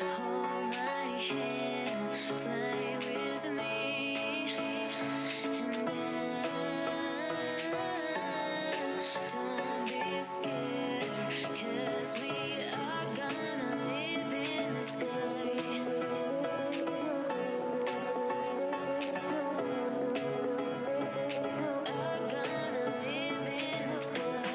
hold my hand, fly with me. And don't be scared, 'cause we are gonna live in the sky. Are gonna live in the sky.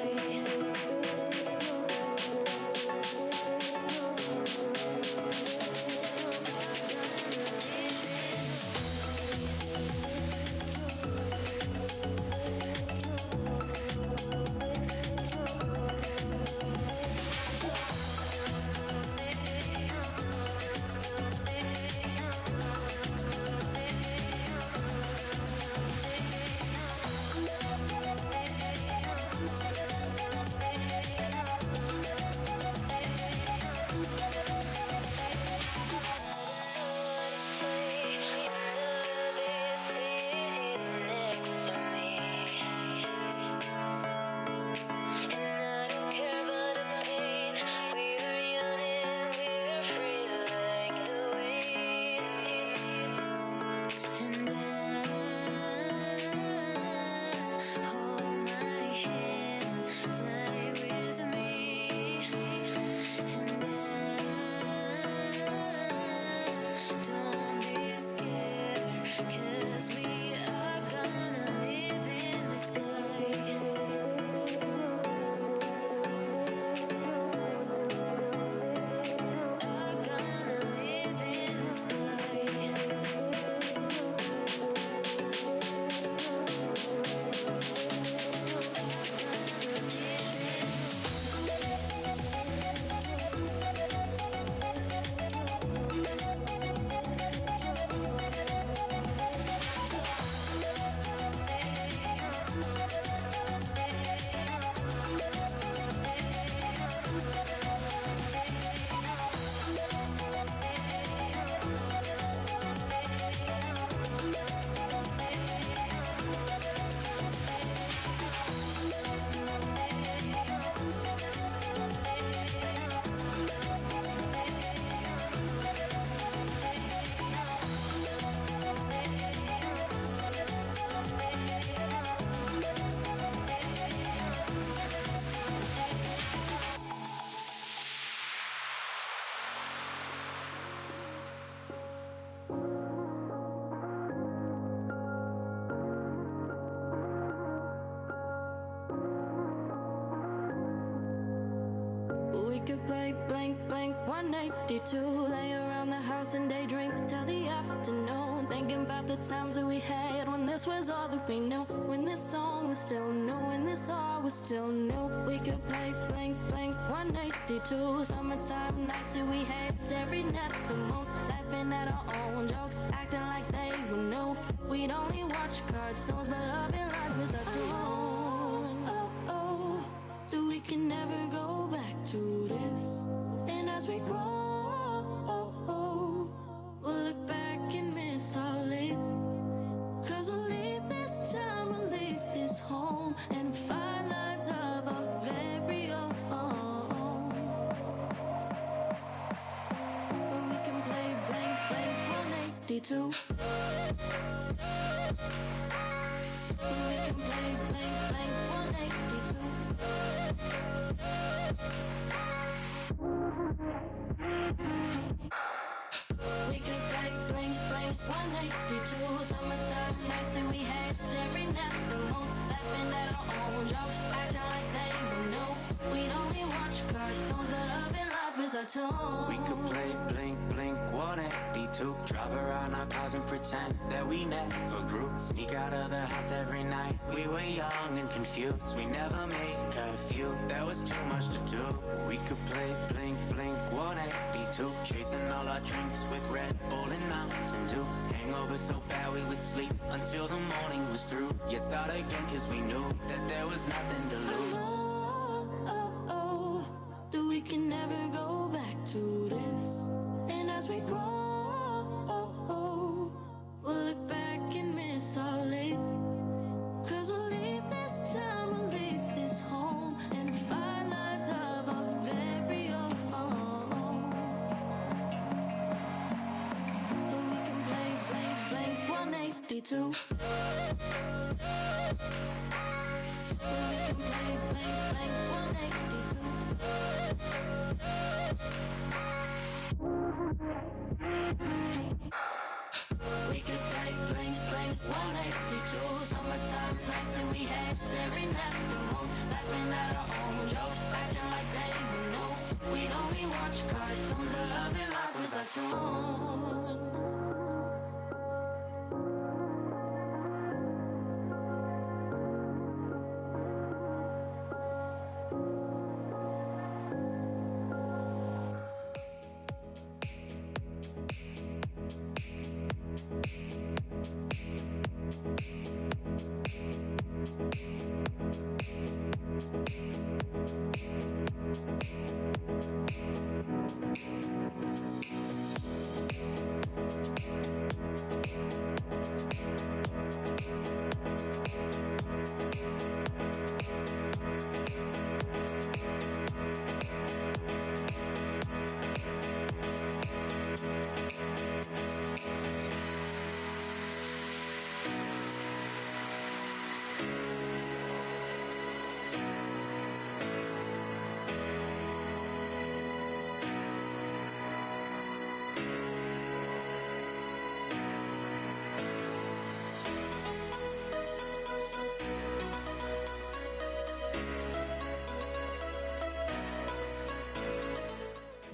We could play blank, blank 182, lay around the house and daydream till the afternoon, thinking about the times that we had when this was all that we knew, when this song was still new, when this all was still new. We could play blank, blank 182, summertime nights that we had, staring at the moon, laughing at our own jokes, acting like they were new. We'd only watch cartoons, but love and life is our tune. Oh, oh, that we can never go back to this. And as we grow, we'll look back and miss our life. 'Cause we'll leave this time, we'll leave this home, and find lives of our very own. But we can play blank, blank 182. We can play blank, blank 182. We could play blank, blank 182. Summertime nights that we had, staring at the moon, laughing at our own jokes, acting like they were new. We'd only watch cartoons, but love and life is our tune. We could play blink, blink 182. Drive around our cars and pretend that we never grew. Sneak out of the house every night. We were young and confused. We never made curfew. There was too much to do. We could play blink, blink 182. Chasing all our drinks with Red Bull and Mountain Dew. Hangover so bad we would sleep until the morning was through. Yet start again 'cause we knew that there was nothing to lose. That we can never go back to this. And as we grow, we'll look back and miss our life. 'Cause we'll leave this time, we'll leave this home, and find lives of our very own. 182. Blank, blank, blank, 182. We could blank, blank, blank, 182. Summertime nights that we had, staring at the moon, laughing at our own jokes, acting like they would know. We'd only watch cartoons, but love and life was our tune.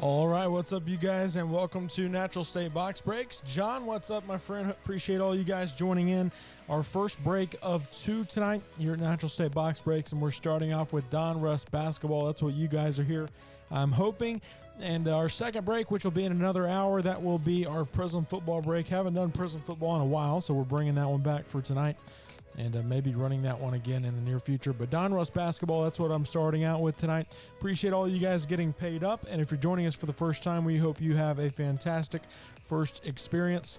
All right, what's up, you guys, and welcome to Natural State Box Breaks. John, what's up, my friend? Appreciate all you guys joining in. Our first break of 2 tonight here at Natural State Box Breaks, and we're starting off with Donruss basketball. That's what you guys are here, I'm hoping. And our second break, which will be in another hour, that will be our Prizm football break. Haven't done Prizm football in a while, so we're bringing that one back for tonight. And maybe running that one again in the near future. But Donruss basketball, that's what I'm starting out with tonight. Appreciate all you guys getting paid up. And if you're joining us for the first time, we hope you have a fantastic first experience.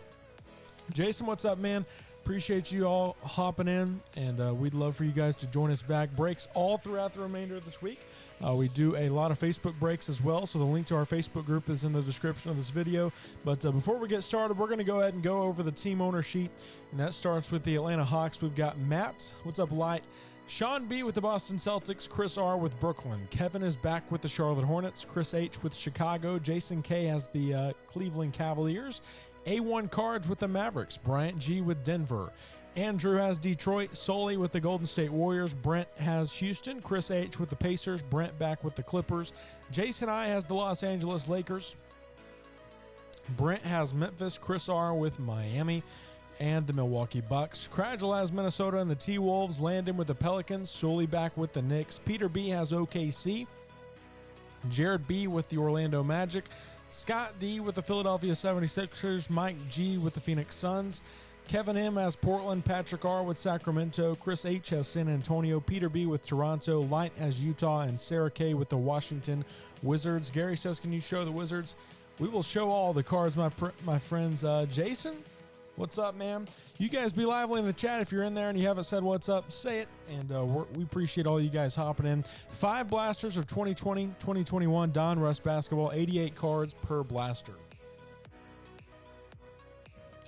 Jason, what's up, man? Appreciate you all hopping in, and we'd love for you guys to join us back. Breaks all throughout the remainder of this week. We do a lot of Facebook breaks as well, so the link to our Facebook group is in the description of this video. But before we get started, we're going to go ahead and go over the team owner sheet, and that starts with the Atlanta Hawks. We've got Matt, what's up, Light? Sean B. with the Boston Celtics, Chris R. with Brooklyn. Kevin is back with the Charlotte Hornets, Chris H. with Chicago, Jason K. has the Cleveland Cavaliers, A1 Cards with the Mavericks, Bryant G. with Denver, Andrew has Detroit, Sully with the Golden State Warriors, Brent has Houston, Chris H. with the Pacers, Brent back with the Clippers, Jason I. has the Los Angeles Lakers, Brent has Memphis, Chris R. with Miami, and the Milwaukee Bucks. Cradgel has Minnesota and the T-Wolves, Landon with the Pelicans, Sully back with the Knicks, Peter B. has OKC, Jared B. with the Orlando Magic, Scott D. with the Philadelphia 76ers, Mike G. with the Phoenix Suns, Kevin M. has Portland, Patrick R. with Sacramento, Chris H. has San Antonio, Peter B. with Toronto, Light has Utah, and Sarah K. with the Washington Wizards. Gary says, can you show the Wizards? We will show all the cards, my friends. Jason, what's up, man? You guys be lively in the chat. If you're in there and you haven't said what's up, say it. And we appreciate all you guys hopping in. 5 blasters of 2020-2021 Donruss basketball, 88 cards per blaster.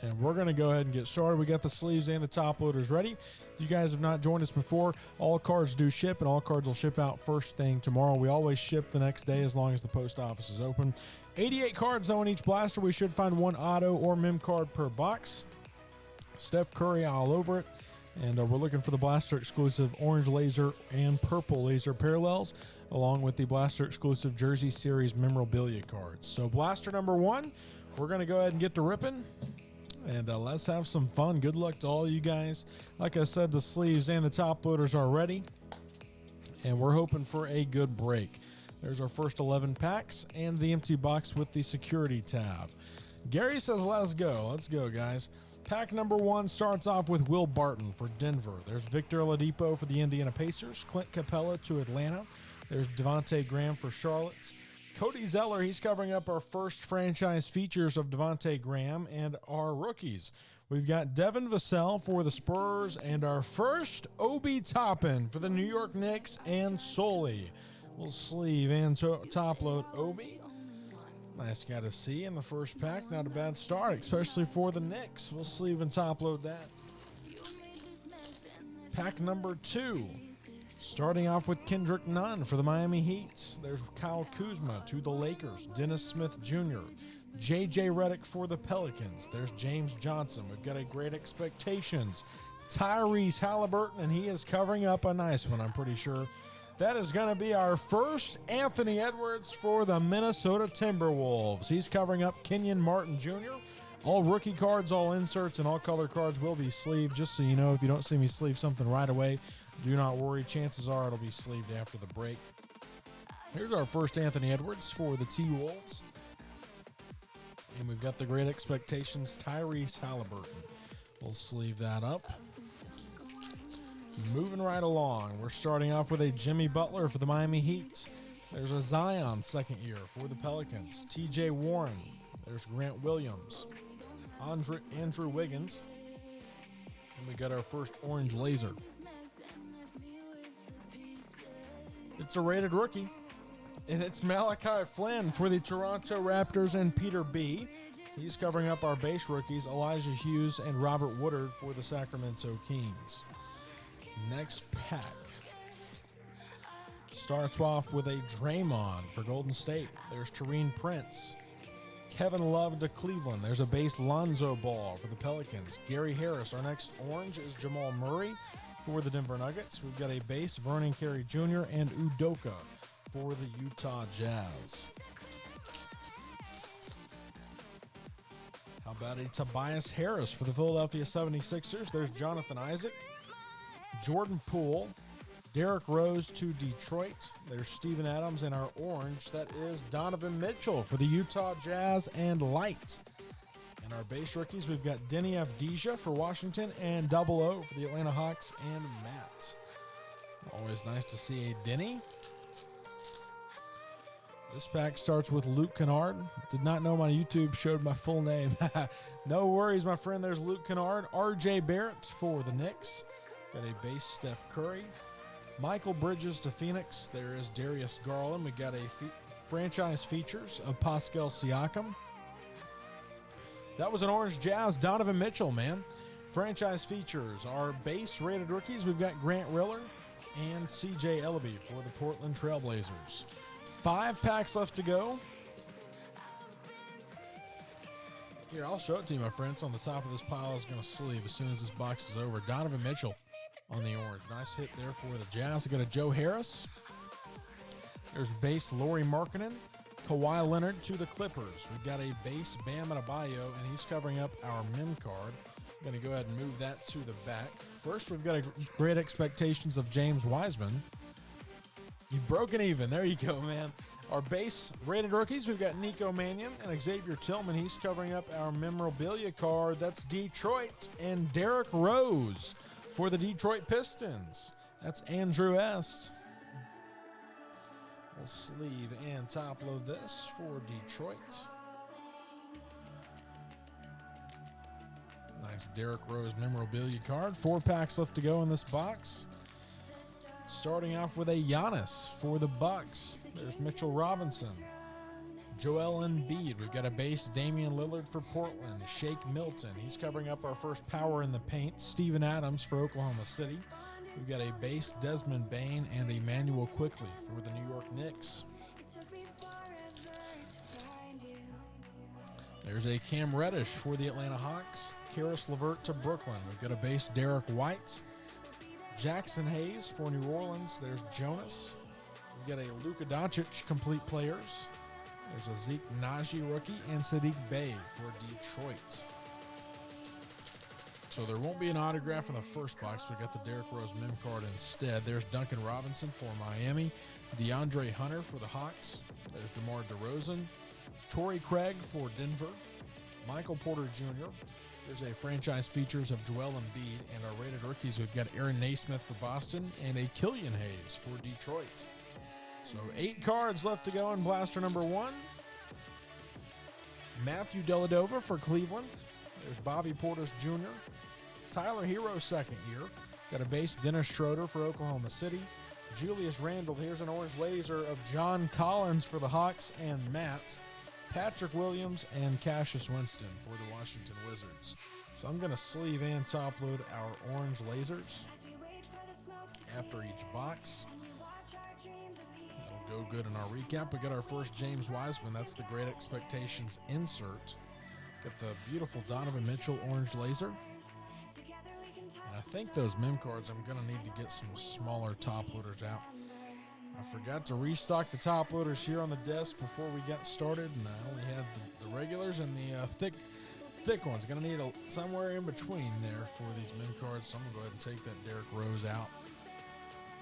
And we're going to go ahead and get started. We got the sleeves and the top loaders ready. If you guys have not joined us before, all cards do ship, and all cards will ship out first thing tomorrow. We always ship the next day as long as the post office is open. 88 cards, though, in each blaster. We should find 1 auto or mem card per box. Steph Curry all over it. And we're looking for the blaster exclusive orange laser and purple laser parallels, along with the blaster exclusive Jersey Series memorabilia cards. So blaster number 1, we're going to go ahead and get to ripping. And let's have some fun. Good luck to all you guys. Like I said, the sleeves and the top loaders are ready. And we're hoping for a good break. There's our first 11 packs and the empty box with the security tab. Gary says, let's go. Let's go, guys. Pack number 1 starts off with Will Barton for Denver. There's Victor Oladipo for the Indiana Pacers. Clint Capella to Atlanta. There's Devontae Graham for Charlotte. Cody Zeller, he's covering up our first franchise features of Devontae Graham and our rookies. We've got Devin Vassell for the Spurs and our first Obi Toppin for the New York Knicks and Sully. We'll sleeve and top load Obi. Nice guy to see in the first pack. Not a bad start, especially for the Knicks. We'll sleeve and top load that. Pack number 2. Starting off with Kendrick Nunn for the Miami Heat. There's Kyle Kuzma to the Lakers. Dennis Smith Jr. J.J. Redick for the Pelicans. There's James Johnson. We've got a Great Expectations. Tyrese Halliburton, and he is covering up a nice one, I'm pretty sure. That is going to be our first Anthony Edwards for the Minnesota Timberwolves. He's covering up Kenyon Martin Jr. All rookie cards, all inserts, and all color cards will be sleeved. Just so you know, if you don't see me sleeve something right away, do not worry. Chances are it'll be sleeved after the break. Here's our first Anthony Edwards for the T-Wolves. And we've got the Great Expectations Tyrese Halliburton. We'll sleeve that up. Moving right along, we're starting off with a Jimmy Butler for the Miami Heat. There's a Zion second year for the Pelicans. T.J. Warren. There's Grant Williams. Andrew Wiggins. And we got our first orange laser. It's a rated rookie. And it's Malachi Flynn for the Toronto Raptors and Peter B. He's covering up our base rookies, Elijah Hughes and Robert Woodard for the Sacramento Kings. Next pack starts off with a Draymond for Golden State. There's Taurean Prince. Kevin Love to Cleveland. There's a base Lonzo Ball for the Pelicans. Gary Harris. Our next orange is Jamal Murray for the Denver Nuggets. We've got a base Vernon Carey Jr. and Udoka for the Utah Jazz. How about a Tobias Harris for the Philadelphia 76ers? There's Jonathan Isaac. Jordan Poole, Derrick Rose to Detroit. There's Steven Adams in our orange. That is Donovan Mitchell for the Utah Jazz and Light. And our base rookies, we've got Denny Avdija for Washington and Double O for the Atlanta Hawks and Matt. Always nice to see a Denny. This pack starts with Luke Kennard. Did not know my YouTube showed my full name. No worries, my friend. There's Luke Kennard. R.J. Barrett for the Knicks. Got a base Steph Curry. Michael Bridges to Phoenix. There is Darius Garland. We got a franchise features of Pascal Siakam. That was an orange Jazz. Donovan Mitchell, man. Franchise features. Our base rated rookies, we've got Grant Riller and C.J. Ellaby for the Portland Trailblazers. 5 packs left to go. Here, I'll show it to you, my friends. On the top of this pile is going to sleeve as soon as this box is over. Donovan Mitchell on the orange. Nice hit there for the Jazz. We got a Joe Harris. There's base Lauri Markkanen. Kawhi Leonard to the Clippers. We've got a base Bam Adebayo, and he's covering up our mem card. I'm going to go ahead and move that to the back. First, we've got a Great Expectations of James Wiseman. You've broken even. There you go, man. Our base rated rookies, we've got Nico Mannion and Xavier Tillman. He's covering up our memorabilia card. That's Detroit and Derrick Rose for the Detroit Pistons. That's Andrew Est. We'll sleeve and top load this for Detroit. Nice Derrick Rose memorabilia card. 4 packs left to go in this box. Starting off with a Giannis for the Bucks. There's Mitchell Robinson. Joel Embiid. We've got a base Damian Lillard for Portland. Shake Milton. He's covering up our first power in the paint. Steven Adams for Oklahoma City. We've got a base Desmond Bane and Emmanuel Quickley for the New York Knicks. There's a Cam Reddish for the Atlanta Hawks. Karis LeVert to Brooklyn. We've got a base Derek White. Jackson Hayes for New Orleans. There's Jonas. We've got a Luka Doncic complete players. There's a Zeke Naji rookie and Sadiq Bey for Detroit. So there won't be an autograph in the first box. We got the Derrick Rose mem card instead. There's Duncan Robinson for Miami. DeAndre Hunter for the Hawks. There's DeMar DeRozan. Torrey Craig for Denver. Michael Porter Jr. There's a franchise features of Joel Embiid. And our rated rookies, we've got Aaron Naismith for Boston and a Killian Hayes for Detroit. So 8 cards left to go in blaster number 1. Matthew Dellavedova for Cleveland. There's Bobby Portis Jr. Tyler Hero second year. Got a base Dennis Schroeder for Oklahoma City. Julius Randle. Here's an orange laser of John Collins for the Hawks and Matt. Patrick Williams and Cassius Winston for the Washington Wizards. So I'm going to sleeve and top load our orange lasers. after each box. That'll go good in our recap. We got our first James Wiseman. That's the Great Expectations insert. Got the beautiful Donovan Mitchell orange laser. And I think those mem cards, I'm going to need to get some smaller top loaders out. I forgot to restock the top loaders here on the desk before we got started, and I only had the regulars and the thick ones. Going to need somewhere in between there for these mem cards, so I'm going to go ahead and take that Derrick Rose out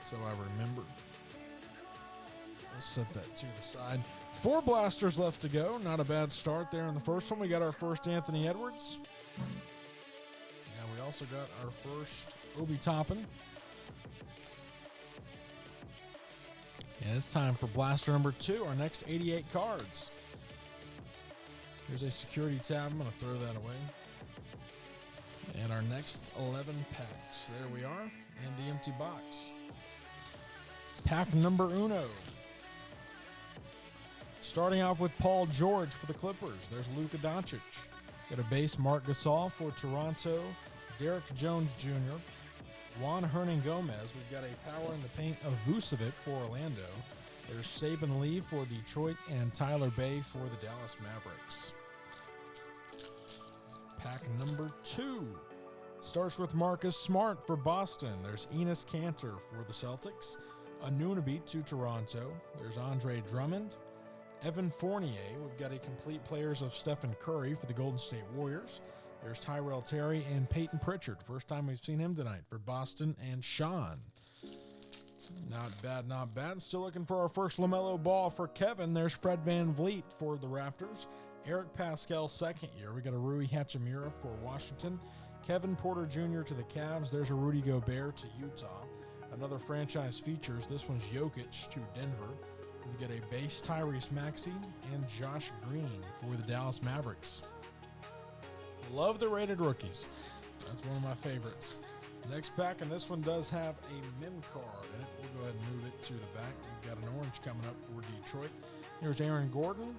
so I remember. We'll set that to the side. 4 blasters left to go. Not a bad start there in the first one. We got our first Anthony Edwards. Now we also got our first Obi Toppin. And it's time for blaster number 2, our next 88 cards. Here's a security tab. I'm going to throw that away. And our next 11 packs. There we are. And the empty box. Pack number uno. Starting off with Paul George for the Clippers. There's Luka Doncic. Got a base Marc Gasol for Toronto. Derek Jones Jr. Juan Hernan-Gomez. We've got a power in the paint of Vucevic for Orlando. There's Saban Lee for Detroit and Tyler Bay for the Dallas Mavericks. Pack number 2 starts with Marcus Smart for Boston. There's Enes Kanter for the Celtics. Anunoby to Toronto. There's Andre Drummond. Evan Fournier. We've got a complete players of Stephen Curry for the Golden State Warriors. There's Tyrell Terry and Peyton Pritchard. First time we've seen him tonight for Boston and Sean. Not bad, not bad. Still looking for our first LaMelo Ball for Kevin. There's Fred VanVleet for the Raptors. Eric Pascal, second year. We got a Rui Hachimura for Washington. Kevin Porter Jr. to the Cavs. There's a Rudy Gobert to Utah. Another franchise features. This one's Jokic to Denver. We get a base Tyrese Maxey and Josh Green for the Dallas Mavericks. Love the rated rookies. That's one of my favorites. Next pack, and this one does have a mem card in it. We'll go ahead and move it to the back. We've got an orange coming up for Detroit. Here's Aaron Gordon.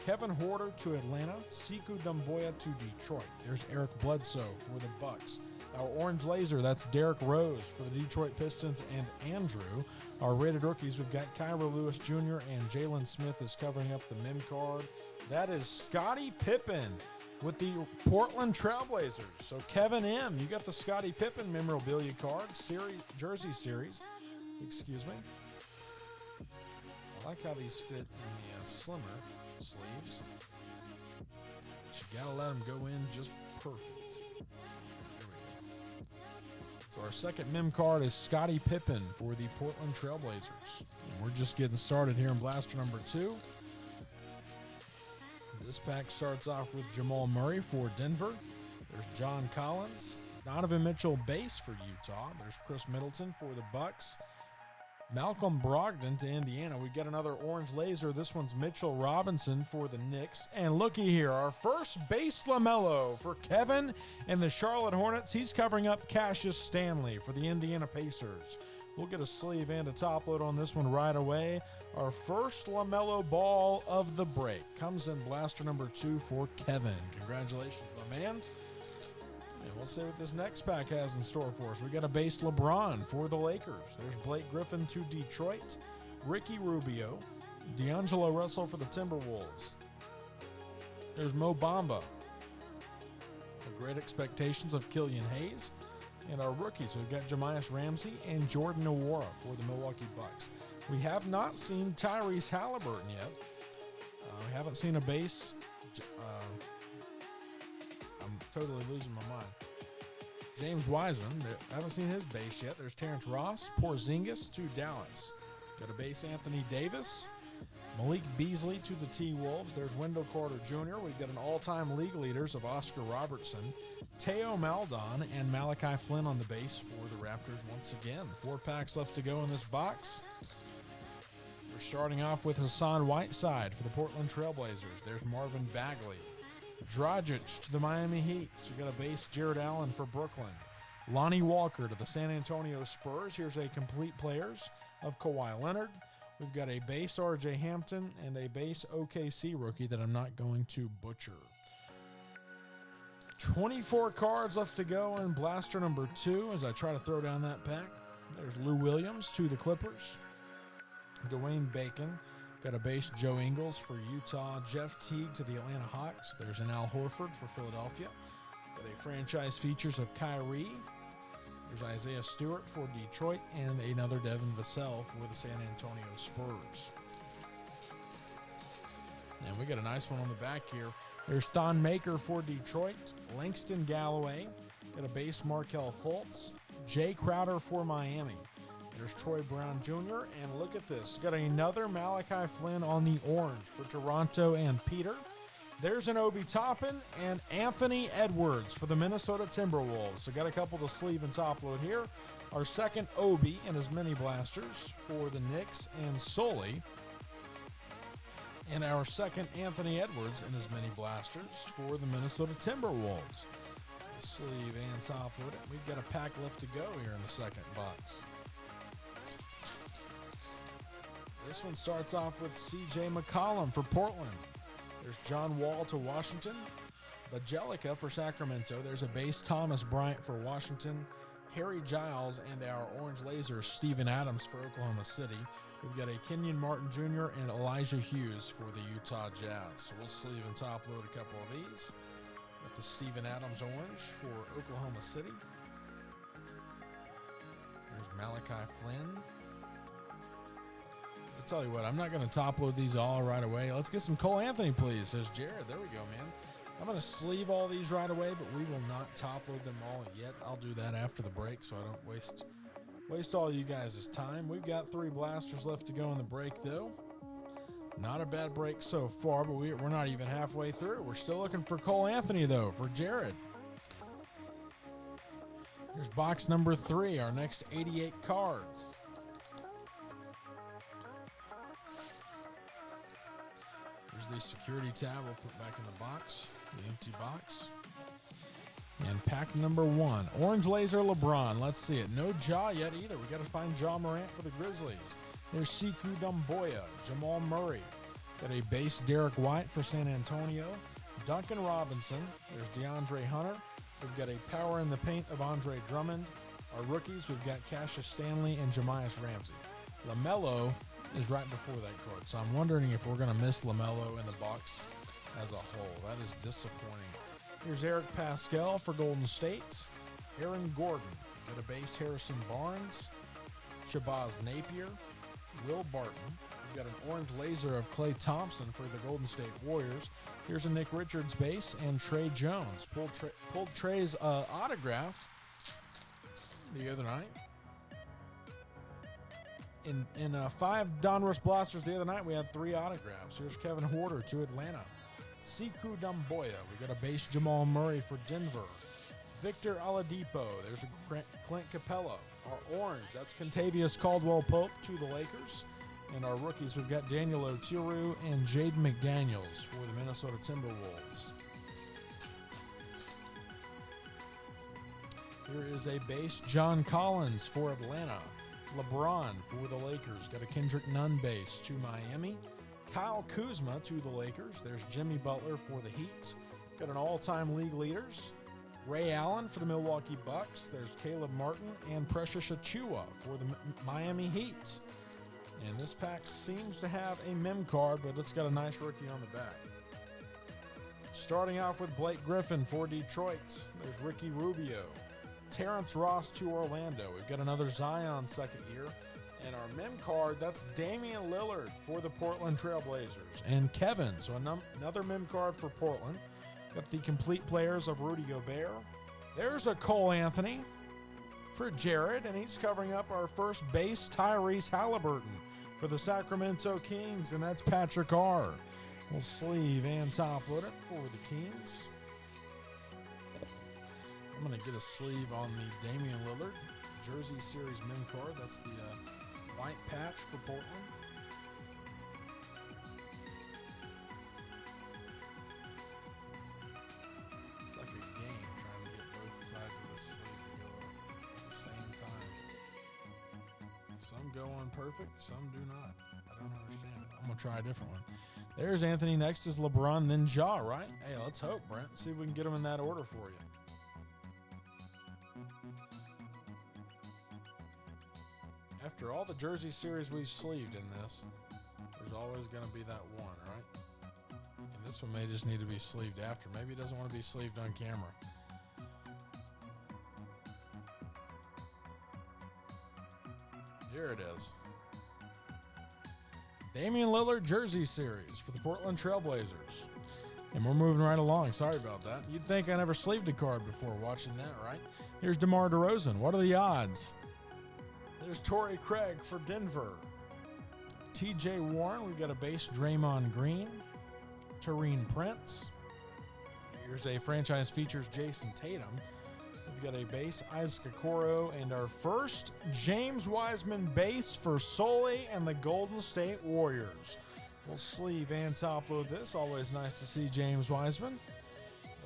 Kevin Huerter to Atlanta. Sekou Doumbouya to Detroit. There's Eric Bledsoe for the Bucks. Our orange laser, that's Derrick Rose for the Detroit Pistons and Andrew. Our rated rookies, we've got Kyra Lewis Jr. and Jalen Smith is covering up the mem card. That is Scottie Pippen with the Portland Trailblazers. So Kevin M., you got the Scottie Pippen memorabilia card, jersey series. Excuse me. I like how these fit in the slimmer sleeves. But you gotta let them go in just perfect. There we go. So our second mem card is Scottie Pippen for the Portland Trailblazers. And we're just getting started here in blaster number 2. This pack starts off with Jamal Murray for Denver. There's John Collins. Donovan Mitchell base for Utah. There's Chris Middleton for the Bucks. Malcolm Brogdon to Indiana. We got another orange laser. This one's Mitchell Robinson for the Knicks. And looky here, our first base LaMelo for Kevin and the Charlotte Hornets. He's covering up Cassius Stanley for the Indiana Pacers. We'll get a sleeve and a top load on this one right away. Our first LaMelo Ball of the break comes in blaster number 2 for Kevin. Congratulations, my man. And we'll see what this next pack has in store for us. We got a base LeBron for the Lakers. There's Blake Griffin to Detroit. Ricky Rubio. D'Angelo Russell for the Timberwolves. There's Mo Bamba. The Great Expectations of Killian Hayes. And our rookies, we've got Jamias Ramsey and Jordan Nwora for the Milwaukee Bucks. We have not seen Tyrese Halliburton yet. We haven't seen a base. I'm totally losing my mind. James Wiseman, I haven't seen his base yet. There's Terrence Ross, Porzingis to Dallas. Got a base Anthony Davis. Malik Beasley to the T-Wolves. There's Wendell Carter Jr. We've got an all-time league leaders of Oscar Robertson, Teo Maldon, and Malachi Flynn on the base for the Raptors once again. 4 packs left to go in this box. We're starting off with Hassan Whiteside for the Portland Trailblazers. There's Marvin Bagley. Dragic to the Miami Heat. So we got a base Jared Allen for Brooklyn. Lonnie Walker to the San Antonio Spurs. Here's a complete players of Kawhi Leonard. We've got a base RJ Hampton and a base OKC rookie that I'm not going to butcher. 24 cards left to go in blaster number 2 as I try to throw down that pack. There's Lou Williams to the Clippers. Dwayne Bacon. Got a base Joe Ingles for Utah. Jeff Teague to the Atlanta Hawks. There's an Al Horford for Philadelphia. Got a franchise features of Kyrie. There's Isaiah Stewart for Detroit and another Devin Vassell for the San Antonio Spurs. And we got a nice one on the back here. There's Thon Maker for Detroit. Langston Galloway. Got a base Markelle Fultz. Jay Crowder for Miami. There's Troy Brown Jr. And look at this. Got another Malachi Flynn on the orange for Toronto and Peter. There's an Obi Toppin and Anthony Edwards for the Minnesota Timberwolves. So got a couple to sleeve and top load here. Our second Obi and his mini blasters for the Knicks and Sully. And our second Anthony Edwards and his mini blasters for the Minnesota Timberwolves. Sleeve and top load it. We've got a pack left to go here in the second box. This one starts off with C.J. McCollum for Portland. There's John Wall to Washington. Bajelica for Sacramento. There's a base Thomas Bryant for Washington. Harry Giles and our orange laser Steven Adams for Oklahoma City. We've got a Kenyon Martin Jr. and Elijah Hughes for the Utah Jazz. So we'll sleeve and top load a couple of these. Got the Steven Adams orange for Oklahoma City. There's Malachi Flynn. I'll tell you what, I'm not going to top load these all right away. Let's get some Cole Anthony, please, says Jared. There we go, man. I'm going to sleeve all these right away, but we will not top load them all yet. I'll do that after the break so I don't waste all you guys' time. We've got 3 blasters left to go in the break, though. Not a bad break so far, but we're not even halfway through. We're still looking for Cole Anthony, though, for Jared. Here's box number 3, our next 88 cards. Here's the security tab. We'll put back in the box, the empty box. And pack number 1, Orange Laser LeBron. Let's see it. No Ja yet either. We got to find Ja Morant for the Grizzlies. There's Sekou Doumbouya, Jamal Murray. Got a base Derek White for San Antonio. Duncan Robinson. There's DeAndre Hunter. We've got a power in the paint of Andre Drummond. Our rookies, we've got Cassius Stanley and Jamias Ramsey. LaMelo is right before that card, so I'm wondering if we're going to miss LaMelo in the box as a whole. That is disappointing. Here's Eric Pascal for Golden State. Aaron Gordon. Got a base Harrison Barnes. Shabazz Napier. Will Barton. We've got an orange laser of Klay Thompson for the Golden State Warriors. Here's a Nick Richards base and Trey Jones. Pulled Trey's autograph the other night. In 5 Donruss blasters the other night, we had 3 autographs. Here's Kevin Huerter to Atlanta. Sekou Doumbouya. We got a base Jamal Murray for Denver. Victor Oladipo. There's a Clint Capella. Our orange, that's Kentavious Caldwell-Pope to the Lakers. And our rookies, we've got Daniel Otiru and Jaden McDaniels for the Minnesota Timberwolves. Here is a base John Collins for Atlanta. LeBron for the Lakers. Got a Kendrick Nunn base to Miami. Kyle Kuzma to the Lakers. There's Jimmy Butler for the Heat. Got an all-time league leaders. Ray Allen for the Milwaukee Bucks. There's Caleb Martin and Precious Achiuwa for the Miami Heat. And this pack seems to have a mem card, but it's got a nice rookie on the back. Starting off with Blake Griffin for Detroit. There's Ricky Rubio. Terrence Ross to Orlando. We've got another Zion second year. And our mem card, that's Damian Lillard for the Portland Trailblazers. And Kevin, so another mem card for Portland. Got the complete players of Rudy Gobert. There's a Cole Anthony for Jared, and he's covering up our first base, Tyrese Halliburton for the Sacramento Kings, and that's Patrick R. We'll sleeve and top load it for the Kings. I'm going to get a sleeve on the Damian Lillard Jersey Series mem card. That's the white patch for Portland. It's like a game trying to get both sides of the sleeve to go up at the same time. Some go on perfect, some do not. I don't understand it. I'm going to try a different one. There's Anthony. Next is LeBron, then Ja, right? Hey, let's hope, Brent. See if we can get them in that order for you. After all the jersey series we've sleeved in this, there's always going to be that one, right? And this one may just need to be sleeved after. Maybe it doesn't want to be sleeved on camera. Here it is. Damian Lillard jersey series for the Portland Trailblazers. And we're moving right along. Sorry about that. You'd think I never sleeved a card before watching that, right? Here's DeMar DeRozan. What are the odds? There's Torrey Craig for Denver. TJ Warren. We've got a base Draymond Green. Taurean Prince. Here's a franchise features Jason Tatum. We've got a base Isaac Okoro and our first James Wiseman base for Solely and the Golden State Warriors. We'll sleeve and top load this. Always nice to see James Wiseman.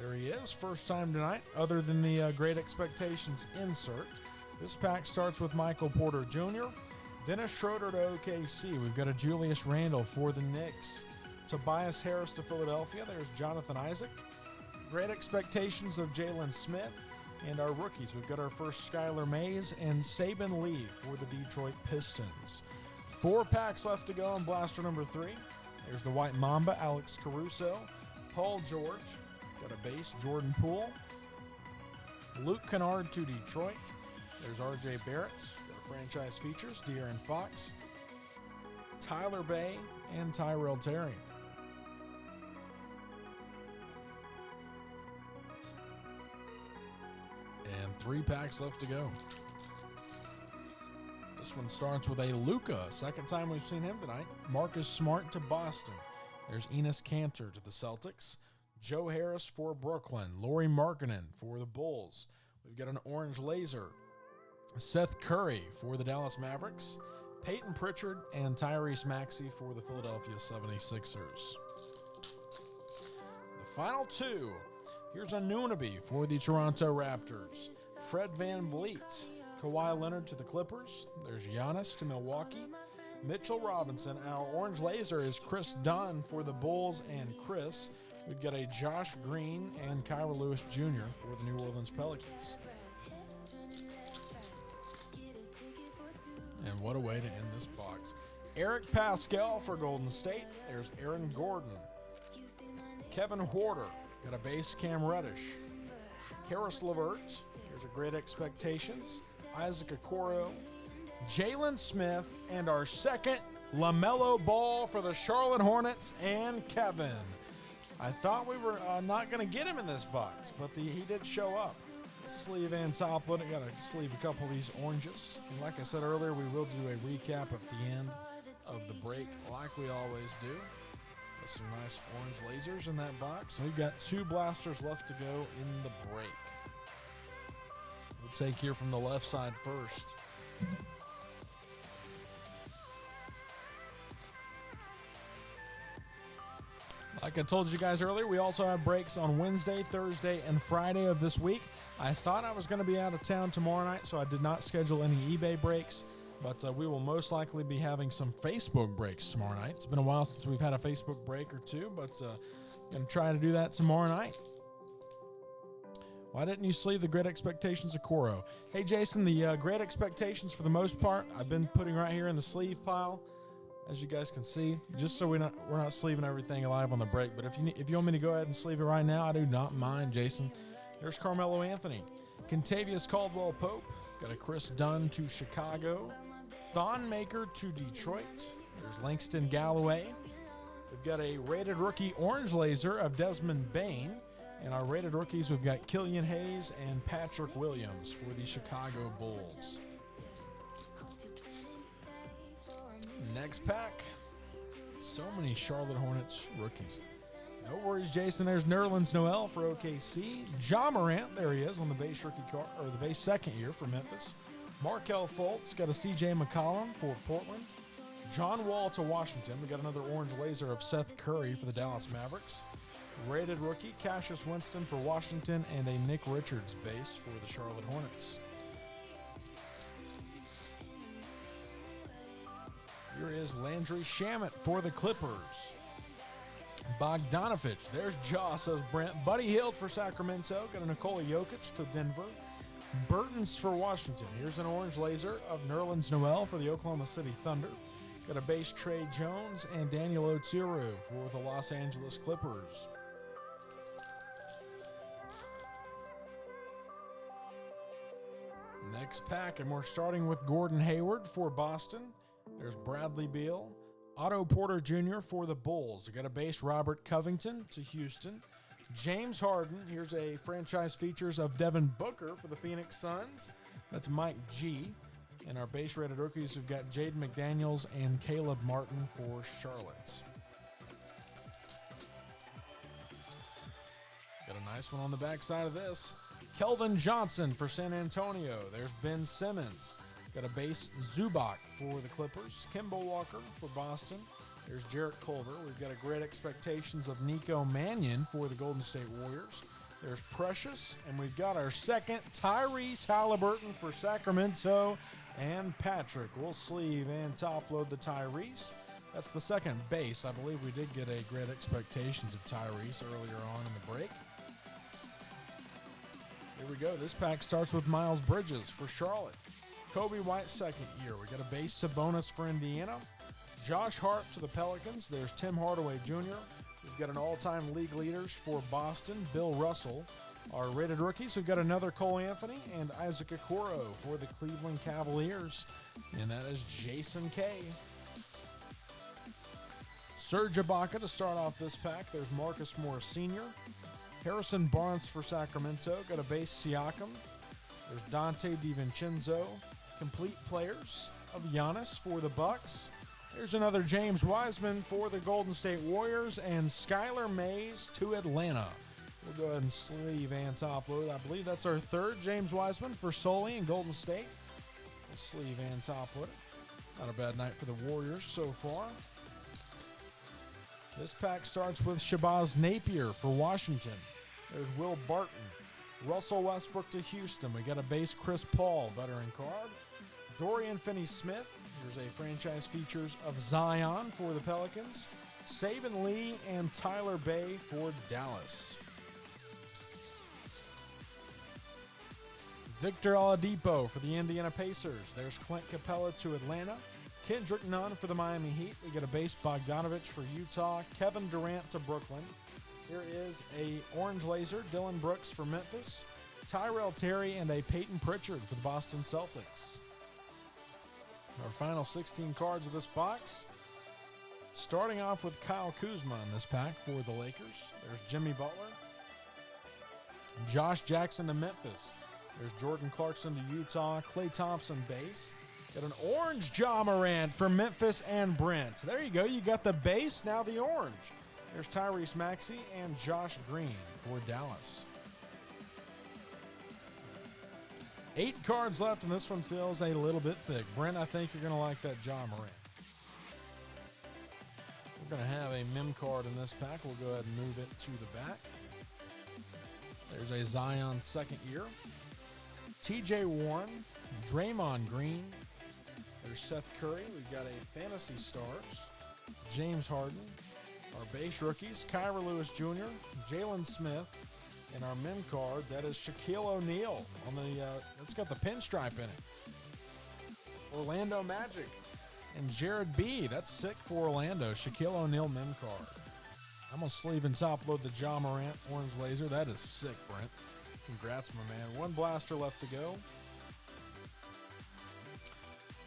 There he is. First time tonight, other than the Great Expectations insert. This pack starts with Michael Porter Jr., Dennis Schroeder to OKC. We've got a Julius Randle for the Knicks. Tobias Harris to Philadelphia. There's Jonathan Isaac. Great Expectations of Jalen Smith. And our rookies, we've got our first Skylar Mays and Saban Lee for the Detroit Pistons. 4 packs left to go on blaster number 3. There's the White Mamba, Alex Caruso. Paul George. Got a base, Jordan Poole. Luke Kennard to Detroit. There's R.J. Barrett. Got franchise features, De'Aaron Fox. Tyler Bay and Tyrell Terry. And 3 packs left to go. This one starts with a Luka. Second time we've seen him tonight. Marcus Smart to Boston. There's Enes Kanter to the Celtics. Joe Harris for Brooklyn. Lauri Markkanen for the Bulls. We've got an orange laser. Seth Curry for the Dallas Mavericks. Peyton Pritchard and Tyrese Maxey for the Philadelphia 76ers. The final 2. Here's a Nunabee for the Toronto Raptors. Fred VanVleet. Kawhi Leonard to the Clippers. There's Giannis to Milwaukee. Mitchell Robinson. Our orange laser is Chris Dunn for the Bulls and Chris. We've got a Josh Green and Kyra Lewis Jr. for the New Orleans Pelicans. And what a way to end this box. Eric Pascal for Golden State. There's Aaron Gordon. Kevin Huerter. Got a base Cam Reddish. Karis LeVert. Here's a Great Expectations. Isaac Okoro. Jalen Smith. And our second LaMelo Ball for the Charlotte Hornets and Kevin. I thought we were not going to get him in this box, but he did show up. Sleeve and top load. I got to sleeve a couple of these oranges. And like I said earlier, we will do a recap at the end of the break like we always do. Got some nice orange lasers in that box. We've got 2 blasters left to go in the break. We'll take here from the left side first. Like I told you guys earlier, we also have breaks on Wednesday, Thursday, and Friday of this week. I thought I was going to be out of town tomorrow night, so I did not schedule any eBay breaks, but we will most likely be having some Facebook breaks tomorrow night. It's been a while since we've had a Facebook break or two, but going to try to do that tomorrow night. Why didn't you sleeve the Great Expectations of Okoro? Hey, Jason, the Great Expectations, for the most part, I've been putting right here in the sleeve pile, as you guys can see, just so we're not sleeving everything live on the break. But if you want me to go ahead and sleeve it right now, I do not mind, Jason. There's Carmelo Anthony. Contavious Caldwell-Pope. Got a Chris Dunn to Chicago. Thon Maker to Detroit. There's Langston Galloway. We've got a rated rookie orange laser of Desmond Bane. And our rated rookies, we've got Killian Hayes and Patrick Williams for the Chicago Bulls. Next pack. So many Charlotte Hornets rookies. No worries, Jason. There's Nerlens Noel for OKC. Ja Morant, there he is on the base rookie card, or the base second year for Memphis. Markelle Fultz got a CJ McCollum for Portland. John Wall to Washington. We got another orange laser of Seth Curry for the Dallas Mavericks. Rated rookie Cassius Winston for Washington and a Nick Richards base for the Charlotte Hornets. Here is Landry Shamet for the Clippers. Bogdanovich. There's Ja, says Brent. Buddy Hield for Sacramento. Got a Nikola Jokic to Denver. Burton's for Washington. Here's an orange laser of Nerlens Noel for the Oklahoma City Thunder. Got a base Trey Jones and Daniel Oturu for the Los Angeles Clippers. Next pack, and we're starting with Gordon Hayward for Boston. There's Bradley Beal. Otto Porter Jr. for the Bulls. Got a base Robert Covington to Houston. James Harden. Here's a franchise features of Devin Booker for the Phoenix Suns. That's Mike G. And our base rated rookies, we've got Jaden McDaniels and Caleb Martin for Charlotte. Got a nice one on the backside of this. Keldon Johnson for San Antonio. There's Ben Simmons. Got a base Zubac for the Clippers. Kemba Walker for Boston. There's Jarrett Culver. We've got a great expectations of Nico Mannion for the Golden State Warriors. There's Precious. And we've got our second Tyrese Halliburton for Sacramento. And Patrick. We'll sleeve and top load the Tyrese. That's the second base. I believe we did get a great expectations of Tyrese earlier on in the break. Here we go. This pack starts with Miles Bridges for Charlotte. Kobe White, second year. We got a base Sabonis for Indiana. Josh Hart to the Pelicans. There's Tim Hardaway Jr. We've got an all-time league leaders for Boston, Bill Russell. Our rated rookies, we've got another Cole Anthony and Isaac Okoro for the Cleveland Cavaliers. And that is Jason K. Serge Ibaka to start off this pack. There's Marcus Morris Sr. Harrison Barnes for Sacramento. Got a base Siakam. There's Dante DiVincenzo. Complete players of Giannis for the Bucks. There's another James Wiseman for the Golden State Warriors. And Skylar Mays to Atlanta. We'll go ahead and sleeve and top load. I believe that's our third James Wiseman for Sully and Golden State. We'll sleeve and top load it. Not a bad night for the Warriors so far. This pack starts with Shabazz Napier for Washington. There's Will Barton. Russell Westbrook to Houston. We got a base Chris Paul, veteran card. Dorian Finney-Smith. Here's a franchise features of Zion for the Pelicans. Saban Lee and Tyler Bay for Dallas. Victor Oladipo for the Indiana Pacers. There's Clint Capella to Atlanta. Kendrick Nunn for the Miami Heat. We got a base Bogdanovich for Utah. Kevin Durant to Brooklyn. Here is a orange laser, Dylan Brooks for Memphis. Tyrell Terry and a Peyton Pritchard for the Boston Celtics. Our final 16 cards of this box. Starting off with Kyle Kuzma in this pack for the Lakers. There's Jimmy Butler. Josh Jackson to Memphis. There's Jordan Clarkson to Utah. Klay Thompson base. Got an orange Ja Morant for Memphis and Brent. There you go. You got the base, now the orange. There's Tyrese Maxey and Josh Green for Dallas. 8 cards left, and this one feels a little bit thick. Brent, I think you're going to like that Ja Morant. We're going to have a mem card in this pack. We'll go ahead and move it to the back. There's a Zion second year. TJ Warren, Draymond Green. There's Seth Curry. We've got a Fantasy Stars. James Harden. Our base rookies, Kyra Lewis Jr., Jalen Smith, and our mem card, that is Shaquille O'Neal. On the it's got the pinstripe in it. Orlando Magic. And Jared B. That's sick for Orlando. Shaquille O'Neal mem card. I'm going to sleeve and top load the Ja Morant orange laser. That is sick, Brent. Congrats, my man. One blaster left to go.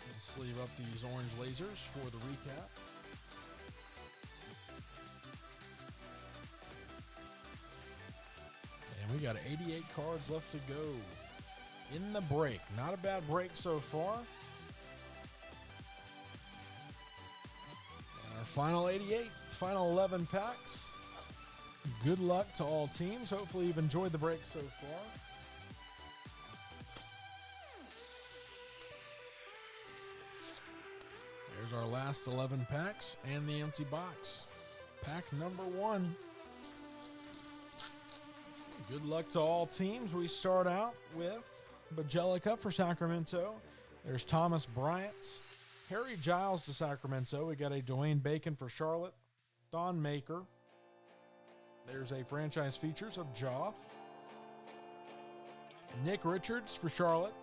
We'll sleeve up these orange lasers for the recap. And we got 88 cards left to go in the break. Not a bad break so far. And our final 88, final 11 packs. Good luck to all teams. Hopefully you've enjoyed the break so far. There's our last 11 packs and the empty box. Pack number 1. Good luck to all teams. We start out with Bajelica for Sacramento. There's Thomas Bryant. Harry Giles to Sacramento. We got a Dwayne Bacon for Charlotte. Thon Maker. There's a franchise features of Ja. Nick Richards for Charlotte,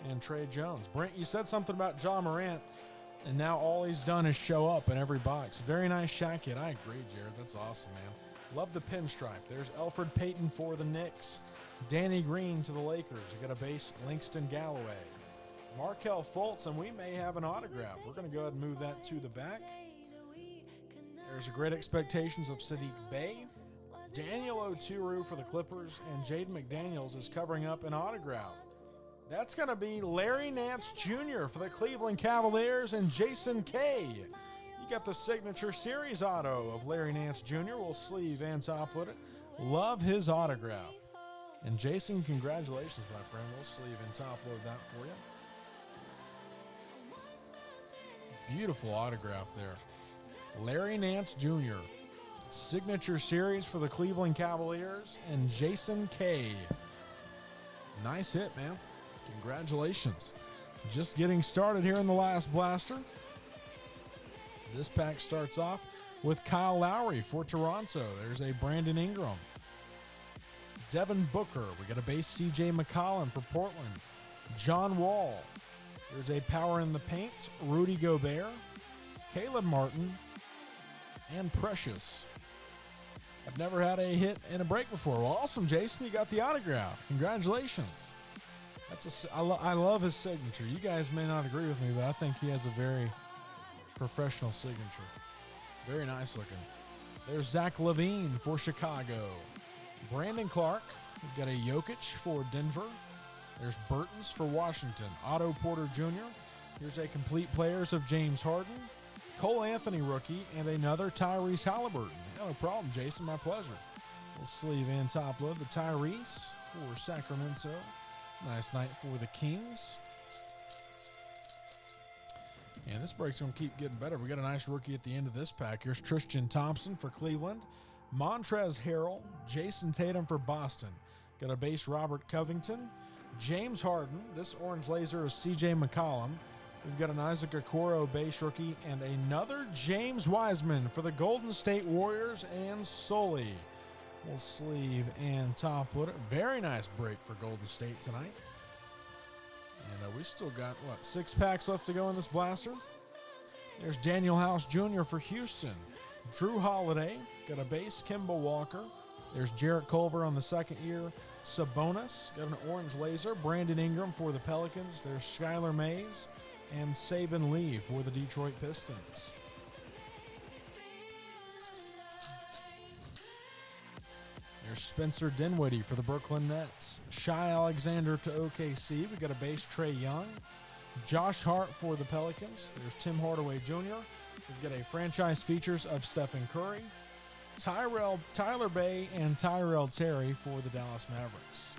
and Trey Jones. Brent, you said something about John Morant, and now all he's done is show up in every box. Very nice shot kit. I agree, Jared. That's awesome, man. Love the pinstripe. There's Elfrid Payton for the Knicks. Danny Green to the Lakers. We got a base Langston Galloway. Markelle Fultz, and we may have an autograph. We're going to go ahead and move that to the back. There's a great expectations of Sadiq Bey. Daniel Oturu for the Clippers, and Jaden McDaniels is covering up an autograph. That's going to be Larry Nance Jr. for the Cleveland Cavaliers, and Jason K. You got the signature series auto of Larry Nance Jr. We'll sleeve and top load it. Love his autograph. And Jason, congratulations, my friend. We'll sleeve and top load that for you. Beautiful autograph there. Larry Nance Jr. Signature series for the Cleveland Cavaliers, and Jason K. Nice hit, man. Congratulations. Just getting started here in the last blaster. This pack starts off with Kyle Lowry for Toronto. There's a Brandon Ingram. Devin Booker. We got a base C.J. McCollum for Portland. John Wall. There's a power in the paint. Rudy Gobert. Caleb Martin. And Precious. I've never had a hit in a break before. Well, awesome, Jason. You got the autograph. Congratulations. I love his signature. You guys may not agree with me, but I think he has a very professional signature. Very nice looking. There's Zach LaVine for Chicago. Brandon Clark. We've got a Jokic for Denver. There's Burtons for Washington. Otto Porter Jr. Here's a complete players of James Harden. Cole Anthony rookie, and another Tyrese Halliburton. No problem, Jason. My pleasure. We'll sleeve and top load the Tyrese for Sacramento. Nice night for the Kings. And this break's going to keep getting better. We got a nice rookie at the end of this pack. Here's Tristan Thompson for Cleveland. Montrezl Harrell. Jason Tatum for Boston. Got a base Robert Covington. James Harden. This orange laser is C.J. McCollum. We've got an Isaac Okoro base rookie and another James Wiseman for the Golden State Warriors and Sully. We'll sleeve and top load it. Very nice break for Golden State tonight. And we still got, 6 packs left to go in this blaster. There's Daniel House Jr. for Houston. Drew Holiday, got a base Kemba Walker. There's Jarrett Culver on the second year. Sabonis, got an orange laser. Brandon Ingram for the Pelicans. There's Skylar Mays and Saban Lee for the Detroit Pistons. There's Spencer Dinwiddie for the Brooklyn Nets. Shai Alexander to OKC. We got a base Trae Young. Josh Hart for the Pelicans. There's Tim Hardaway Jr. We've got a franchise features of Stephen Curry. Tyler Bay and Tyrell Terry for the Dallas Mavericks.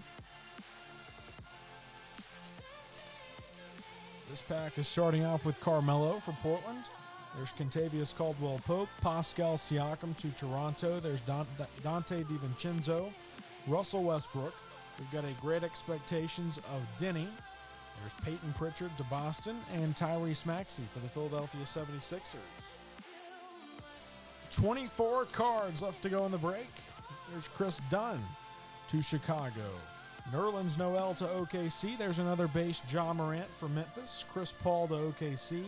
This pack is starting off with Carmelo for Portland. There's Kentavious Caldwell-Pope, Pascal Siakam to Toronto. There's Dante DiVincenzo, Russell Westbrook. We've got a great expectations of Denny. There's Peyton Pritchard to Boston and Tyrese Maxey for the Philadelphia 76ers. 24 cards left to go in the break. There's Chris Dunn to Chicago. Nerlens Noel to OKC. There's another base Ja Morant for Memphis. Chris Paul to OKC.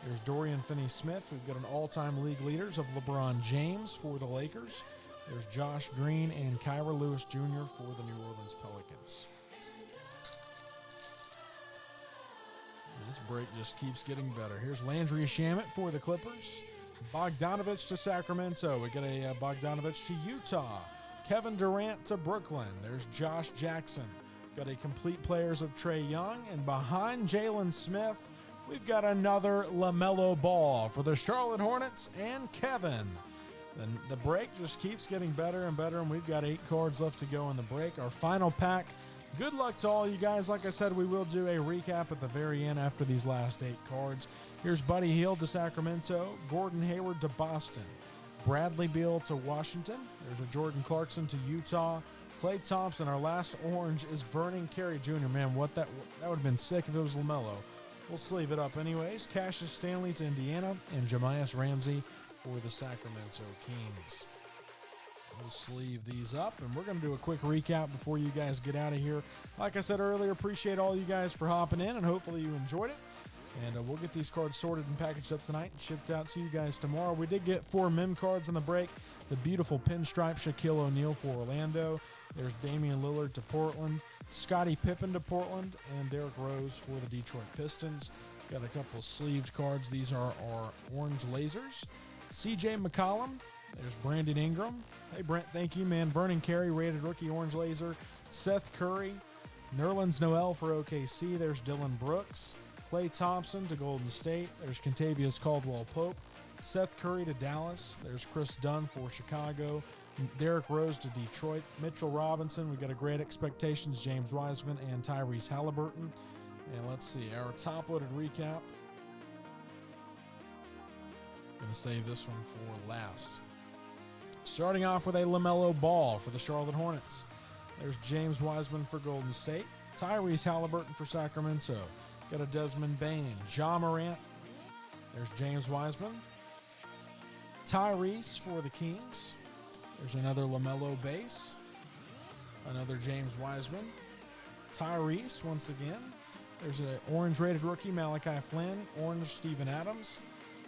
There's Dorian Finney-Smith. We've got an all-time league leaders of LeBron James for the Lakers. There's Josh Green and Kyra Lewis Jr. for the New Orleans Pelicans. This break just keeps getting better. Here's Landry Shamet for the Clippers. Bogdanovich to Sacramento. We got a Bogdanovich to Utah. Kevin Durant to Brooklyn. There's Josh Jackson. Got a complete players of Trae Young. And behind Jalen Smith, we've got another LaMelo Ball for the Charlotte Hornets and Kevin. Then the break just keeps getting better and better, and we've got 8 cards left to go in the break. Our final pack. Good luck to all you guys. Like I said, we will do a recap at the very end after these last 8 cards. Here's Buddy Hield to Sacramento. Gordon Hayward to Boston. Bradley Beal to Washington. There's a Jordan Clarkson to Utah. Klay Thompson, our last orange, is Vernon Carey Jr. Man, that would have been sick if it was LaMelo. We'll sleeve it up anyways. Cassius Stanley to Indiana and Jamias Ramsey for the Sacramento Kings. We'll sleeve these up, and we're going to do a quick recap before you guys get out of here. Like I said earlier, appreciate all you guys for hopping in, and hopefully you enjoyed it. And we'll get these cards sorted and packaged up tonight and shipped out to you guys tomorrow. We did get 4 mem cards on the break. The beautiful pinstripe Shaquille O'Neal for Orlando. There's Damian Lillard to Portland, Scottie Pippen to Portland, and Derrick Rose for the Detroit Pistons. Got a couple sleeved cards. These are our orange lasers. CJ McCollum. There's Brandon Ingram. Hey, Brent, thank you, man. Vernon Carey, rated rookie orange laser. Seth Curry. Nerlens Noel for OKC. There's Dylan Brooks. Klay Thompson to Golden State. There's Kentavious Caldwell-Pope. Seth Curry to Dallas. There's Chris Dunn for Chicago. Derrick Rose to Detroit. Mitchell Robinson. We got a Great Expectations, James Wiseman and Tyrese Halliburton. And let's see, our top-loaded recap. Going to save this one for last. Starting off with a LaMelo Ball for the Charlotte Hornets. There's James Wiseman for Golden State. Tyrese Halliburton for Sacramento. Got a Desmond Bane. Ja Morant. There's James Wiseman. Tyrese for the Kings. There's another LaMelo base. Another James Wiseman. Tyrese once again. There's an orange rated rookie, Malachi Flynn. Orange, Steven Adams.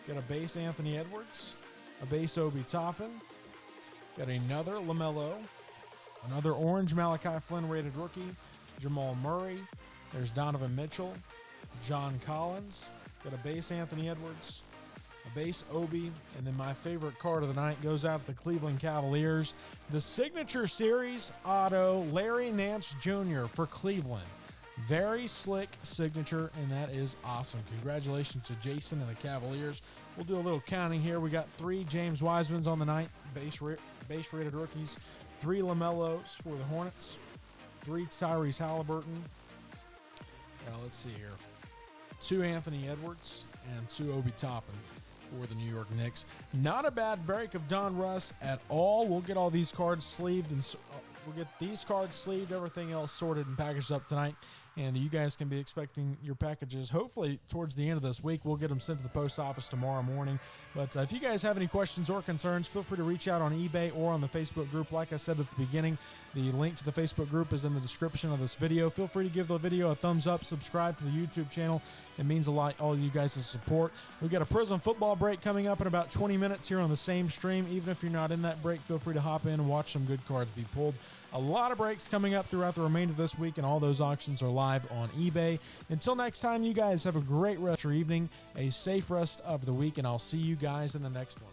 Got a base, Anthony Edwards. A base, Obi Toppin. Got another LaMelo. Another orange Malachi Flynn rated rookie. Jamal Murray. There's Donovan Mitchell. John Collins. Got a base Anthony Edwards. A base Obi. And then my favorite card of the night goes out to the Cleveland Cavaliers. The Signature Series Auto Larry Nance Jr. for Cleveland. Very slick signature, and that is awesome. Congratulations to Jason and the Cavaliers. We'll do a little counting here. We got 3 James Wisemans on the night, base-rated rookies. 3 LaMelos for the Hornets. 3 Tyrese Halliburton. Let's see here. 2 Anthony Edwards and 2 Obi Toppin for the New York Knicks. Not a bad break of Donruss at all. We'll get all these cards sleeved and we'll get these cards sleeved, everything else sorted and packaged up tonight. And you guys can be expecting your packages hopefully towards the end of this week. We'll get them sent to the post office tomorrow morning. But if you guys have any questions or concerns, feel free to reach out on eBay or on the Facebook group. Like I said at the beginning, the link to the Facebook group is in the description of this video. Feel free to give the video a thumbs up, subscribe to the YouTube channel. It means a lot, all you guys' support. We've got a Prizm football break coming up in about 20 minutes here on the same stream. Even if you're not in that break, feel free to hop in and watch some good cards be pulled. A lot of breaks coming up throughout the remainder of this week, and all those auctions are live on eBay. Until next time, you guys have a great rest of your evening, a safe rest of the week, and I'll see you guys in the next one.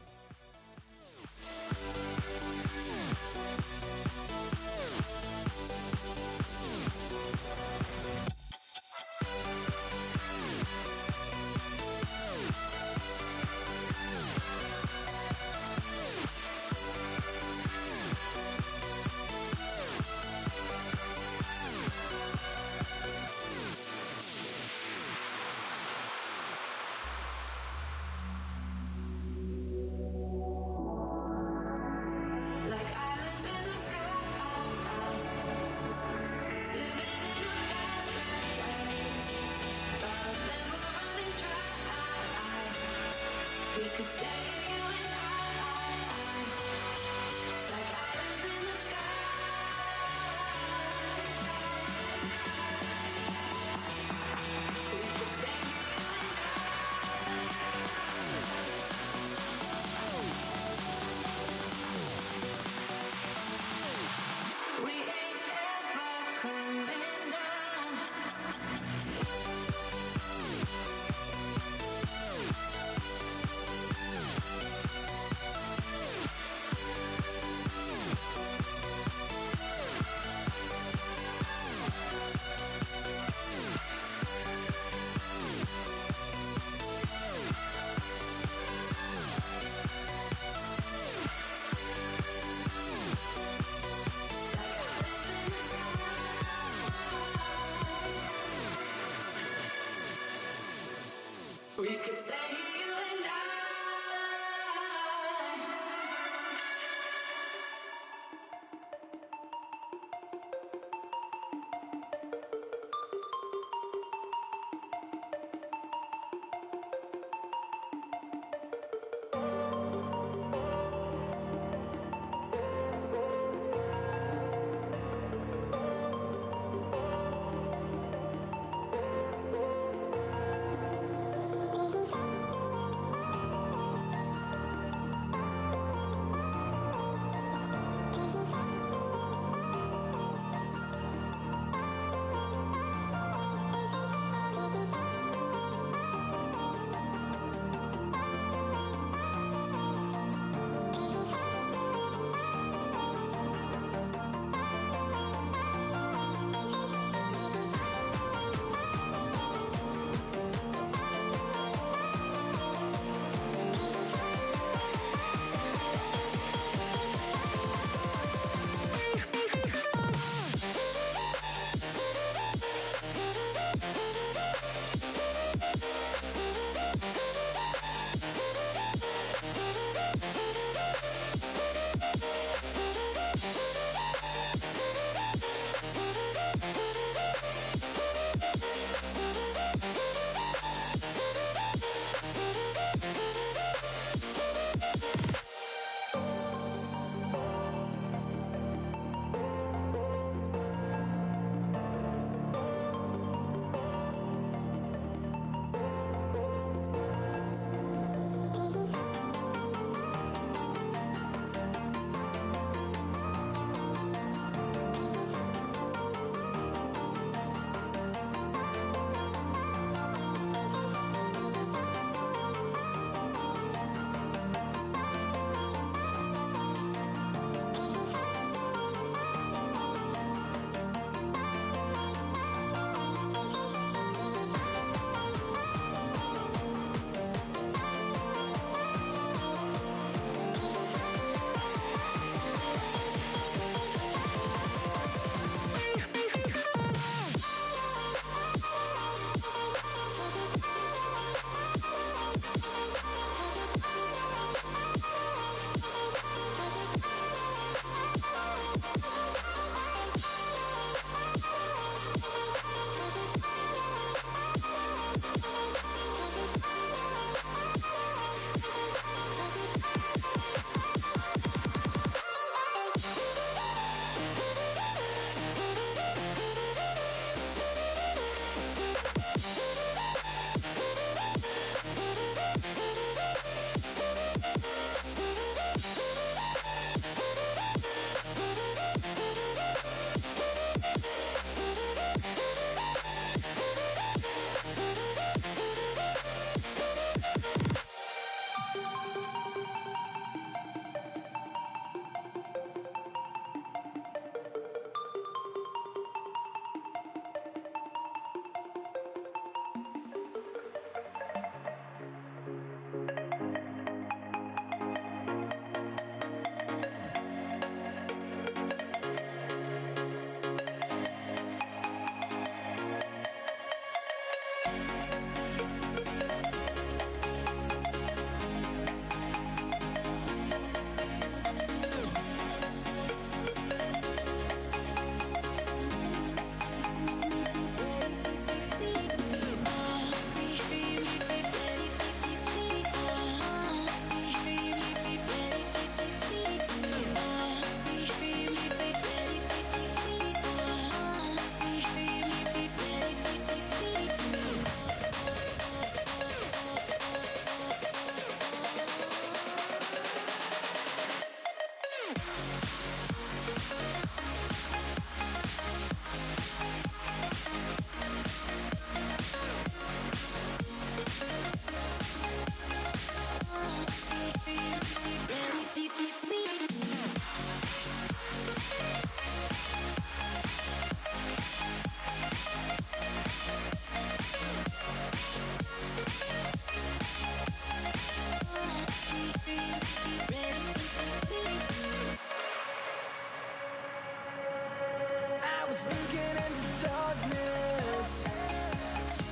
Looking into darkness,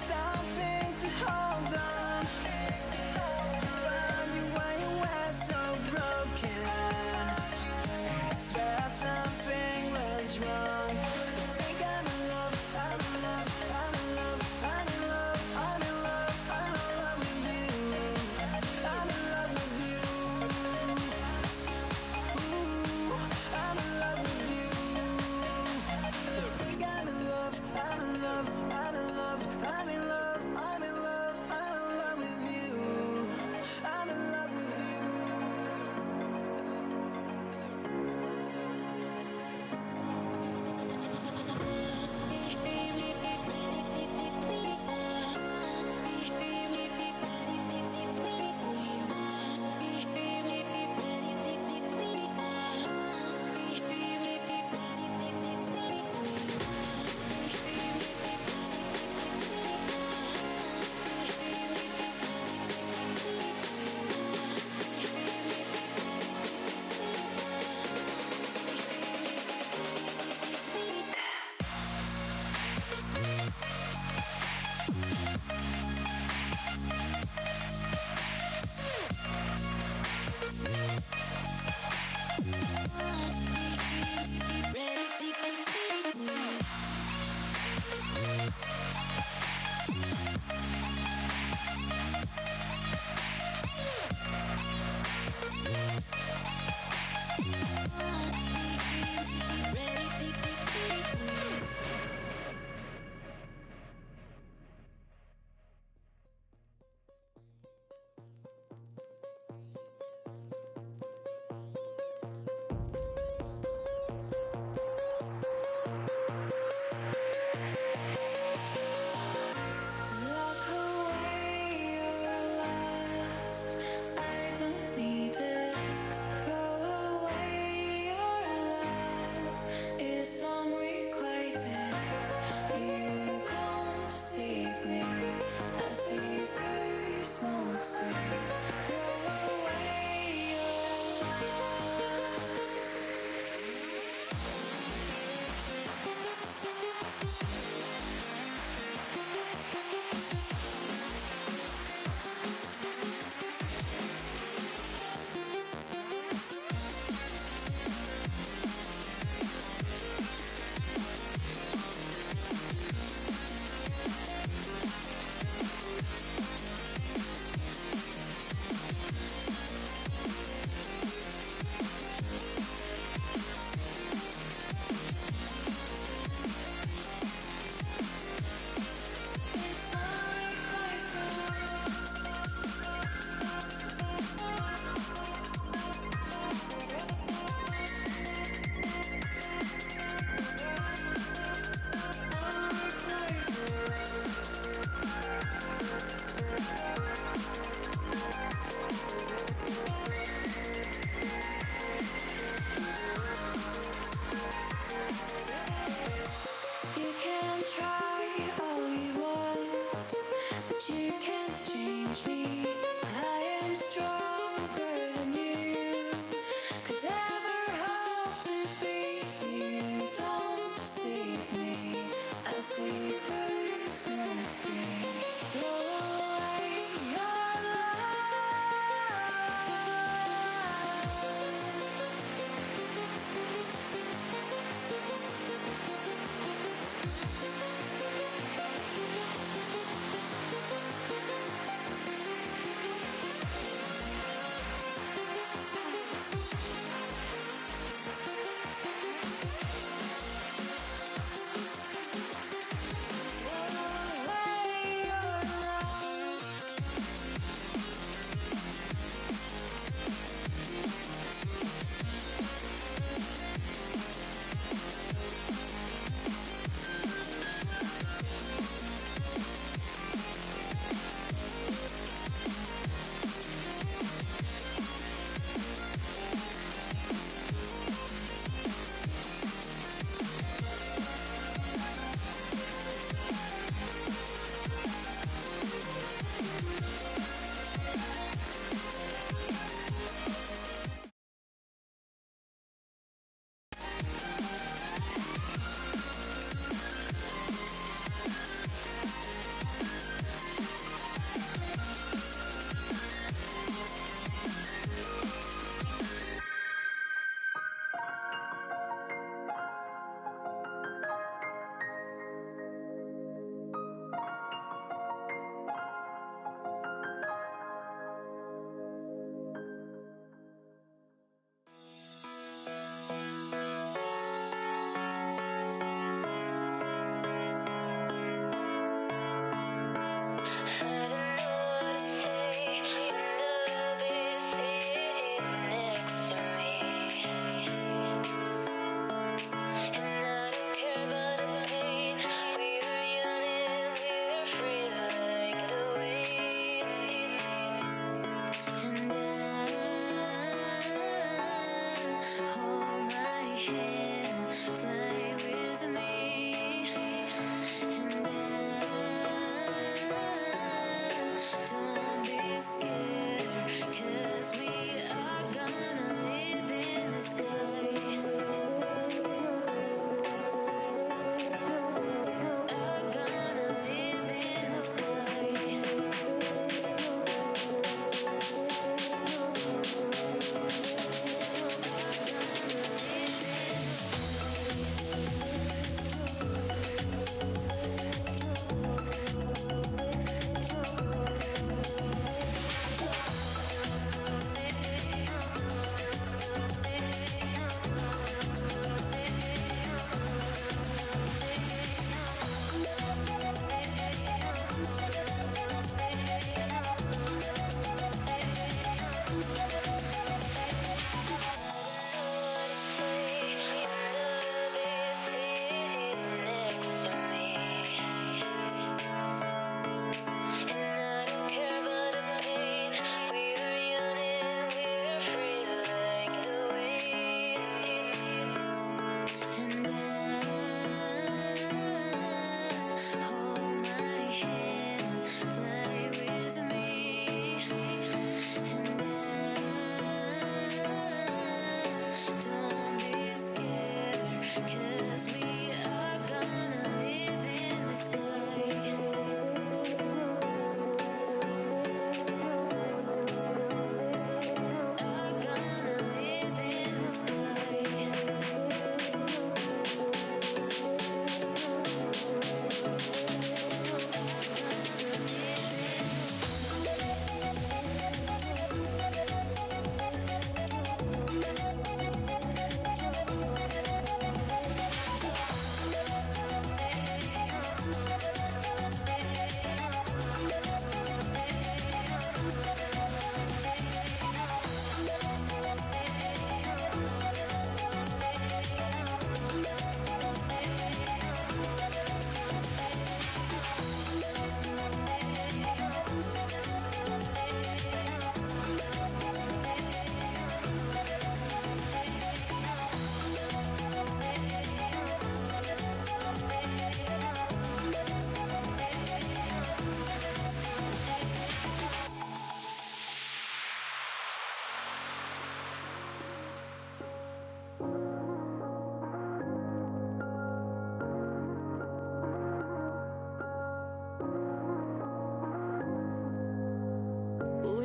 something to hold on. Found you when you were so broken. Felt something was wrong. I think I'm in love, I'm in love, I'm in love, I'm in love, I'm in love, I'm in love with you. I'm in love with you. Ooh, I'm in love with you. I think I'm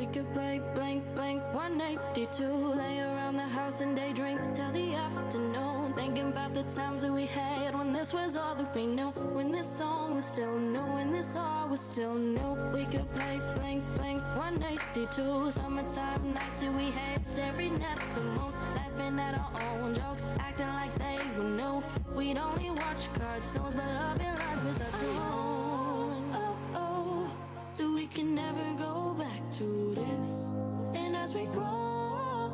We could play blank, blank, 182. Lay around the house and daydream till the afternoon. Thinking about the times that we had when this was all that we knew. When this song was still new, when this all was still new. We could play blank, blank, 182. Summertime nights that we had, staring at the moon. Laughing at our own jokes, acting like they were new. We'd only watch cartoons, but love and life was our tune. Oh, oh, that we can never go back to this. And as we grow,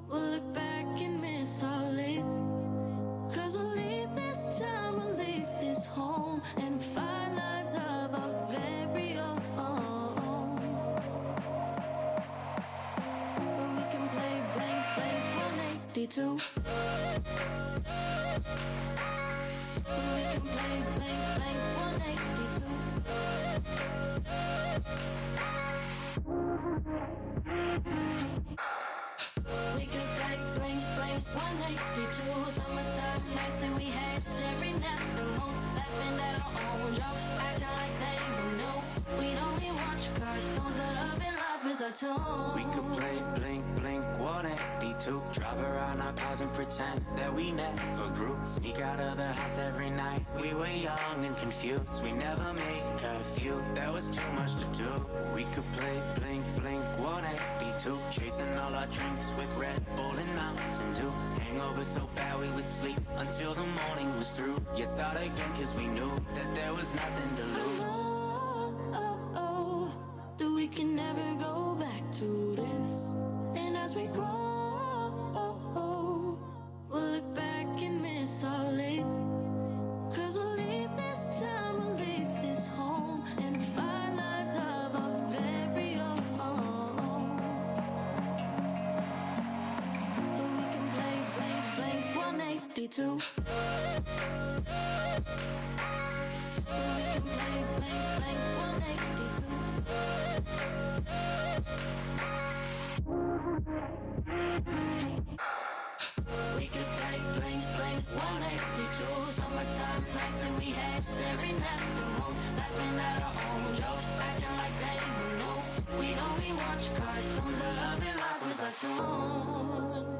we'll look back and miss all it. Cause we'll leave this time, we'll leave this home, and find lives of our very own. But we can play blank, blank, 182. We can play blank, blank, 182. We could play blank, blank, 182. Summertime nights that we had, staring at the moon. Laughing at our own jokes, acting like they were new. We'd only watch cartoons, but love and life is our tune. We could play blink, blink, 182. Drive around our cars and pretend that we never grew. Sneak out of the house every night. We were young and confused. We never made curfew. There was too much to do. We could play blink, blink, 182. Chasing all our drinks with Red Bull and Mountain Dew. Hangover so bad we would sleep until the morning was through. Yet start again cause we knew that there was nothing to lose. That we can never go back to this. And as we grow, we'll look back and miss all it. Cause we'll leave this time, we'll leave this home, and find lives of our very own. But we can play blank, blank, 182. We can play blank, blank, 182. We could play blank, blank, 182. Summertime nights that we had, staring at the moon. Laughing at our own jokes, acting like they were new. We'd only watch cartoons, but love and life was our tune.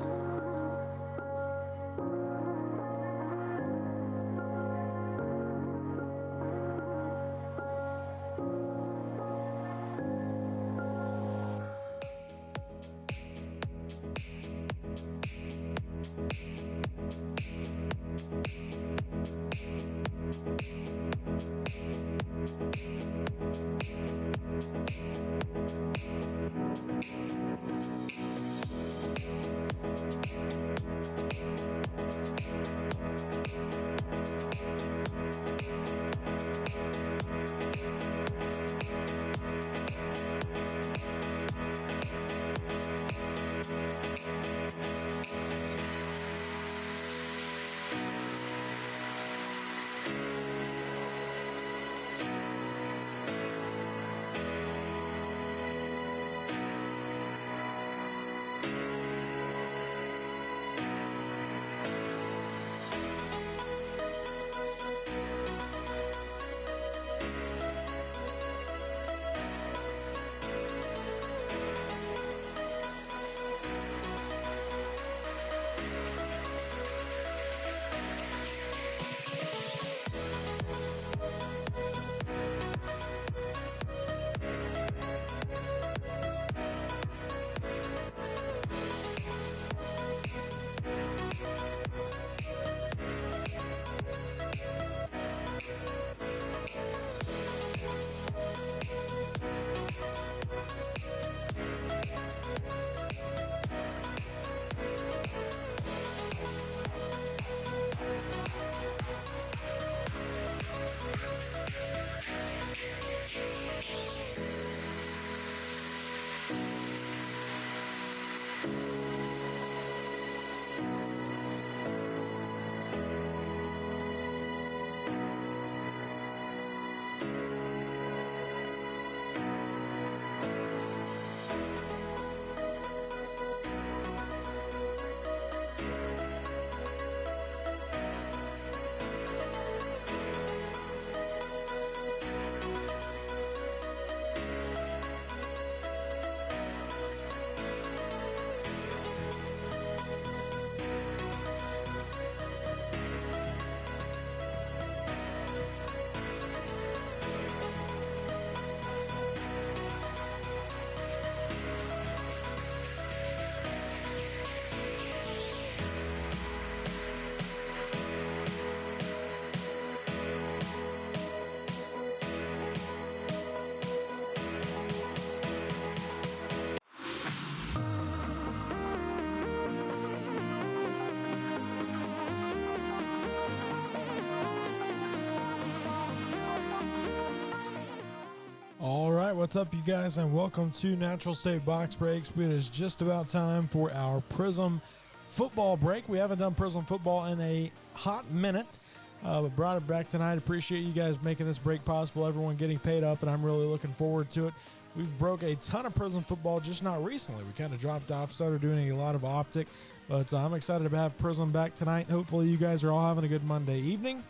what's up, you guys, and welcome to Natural State Box Breaks. It is just about time for our Prizm football break. We haven't done Prizm football in a hot minute, but brought it back tonight. Appreciate you guys making this break possible, everyone getting paid up, and I'm really looking forward to it. We've broke a ton of Prizm football, just not recently. We kind of dropped off, started doing a lot of optic, but I'm excited to have Prizm back tonight. Hopefully you guys are all having a good Monday evening,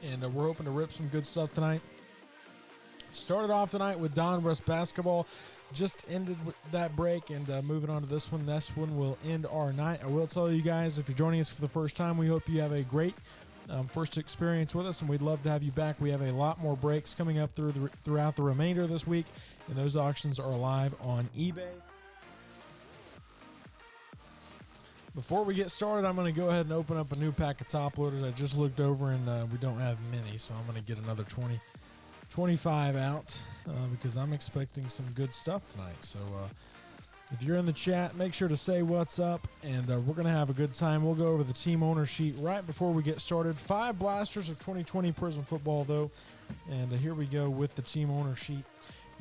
and we're hoping to rip some good stuff tonight. Started off tonight with Donruss basketball. Just ended with that break, and moving on to this one. This one will end our night. I will tell you guys, if you're joining us for the first time, we hope you have a great first experience with us, and we'd love to have you back. We have a lot more breaks coming up throughout the remainder of this week, and those auctions are live on eBay. Before we get started, I'm going to go ahead and open up a new pack of top loaders. I just looked over, and we don't have many, so I'm going to get another 25 out because I'm expecting some good stuff tonight. So if you're in the chat, make sure to say what's up, and we're going to have a good time. We'll go over the team owner sheet right before we get started. 5 blasters of 2020 Prizm football, though, and here we go with the team owner sheet,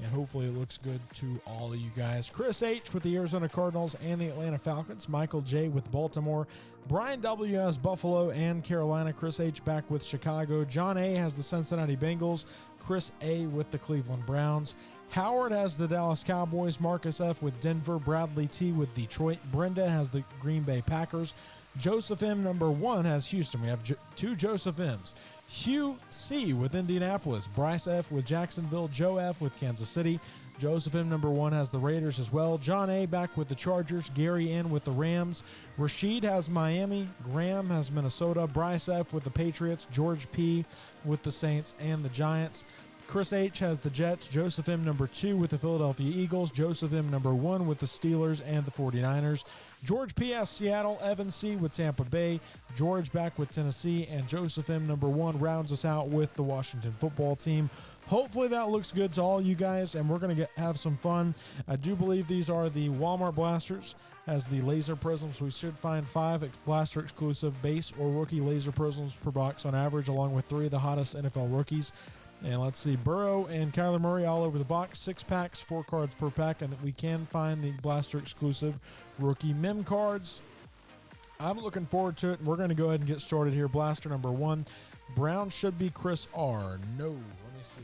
and hopefully it looks good to all of you guys. Chris H. with the Arizona Cardinals and the Atlanta Falcons. Michael J. with Baltimore. Brian W. has Buffalo and Carolina. Chris H. back with Chicago. John A. has the Cincinnati Bengals. Chris A. with the Cleveland Browns. Howard has the Dallas Cowboys. Marcus F. with Denver. Bradley T. with Detroit. Brenda has the Green Bay Packers. Joseph M. number 1 has Houston. We have 2 Joseph M's. Hugh C. with Indianapolis. Bryce F. with Jacksonville. Joe F. with Kansas City. Joseph M. number 1 has the Raiders as well. John A. back with the Chargers. Gary N. with the Rams. Rashid has Miami. Graham has Minnesota. Bryce F. with the Patriots. George P. with the Saints and the Giants. Chris H. has the Jets. Joseph M. number 2 with the Philadelphia Eagles. Joseph M. number 1 with the Steelers and the 49ers. George P. has Seattle. Evan C. with Tampa Bay. George back with Tennessee. And Joseph M. number 1 rounds us out with the Washington football team. Hopefully that looks good to all you guys, and we're going to have some fun. I do believe these are the Walmart blasters as the laser prisms. We should find 5 blaster exclusive base or rookie laser prisms per box on average, along with 3 of the hottest NFL rookies. And let's see, Burrow and Kyler Murray all over the box. 6 packs, 4 cards per pack, and we can find the blaster exclusive rookie mem cards. I'm looking forward to it, and we're going to go ahead and get started here. Blaster number 1. Brown should be Chris R. No, let me see.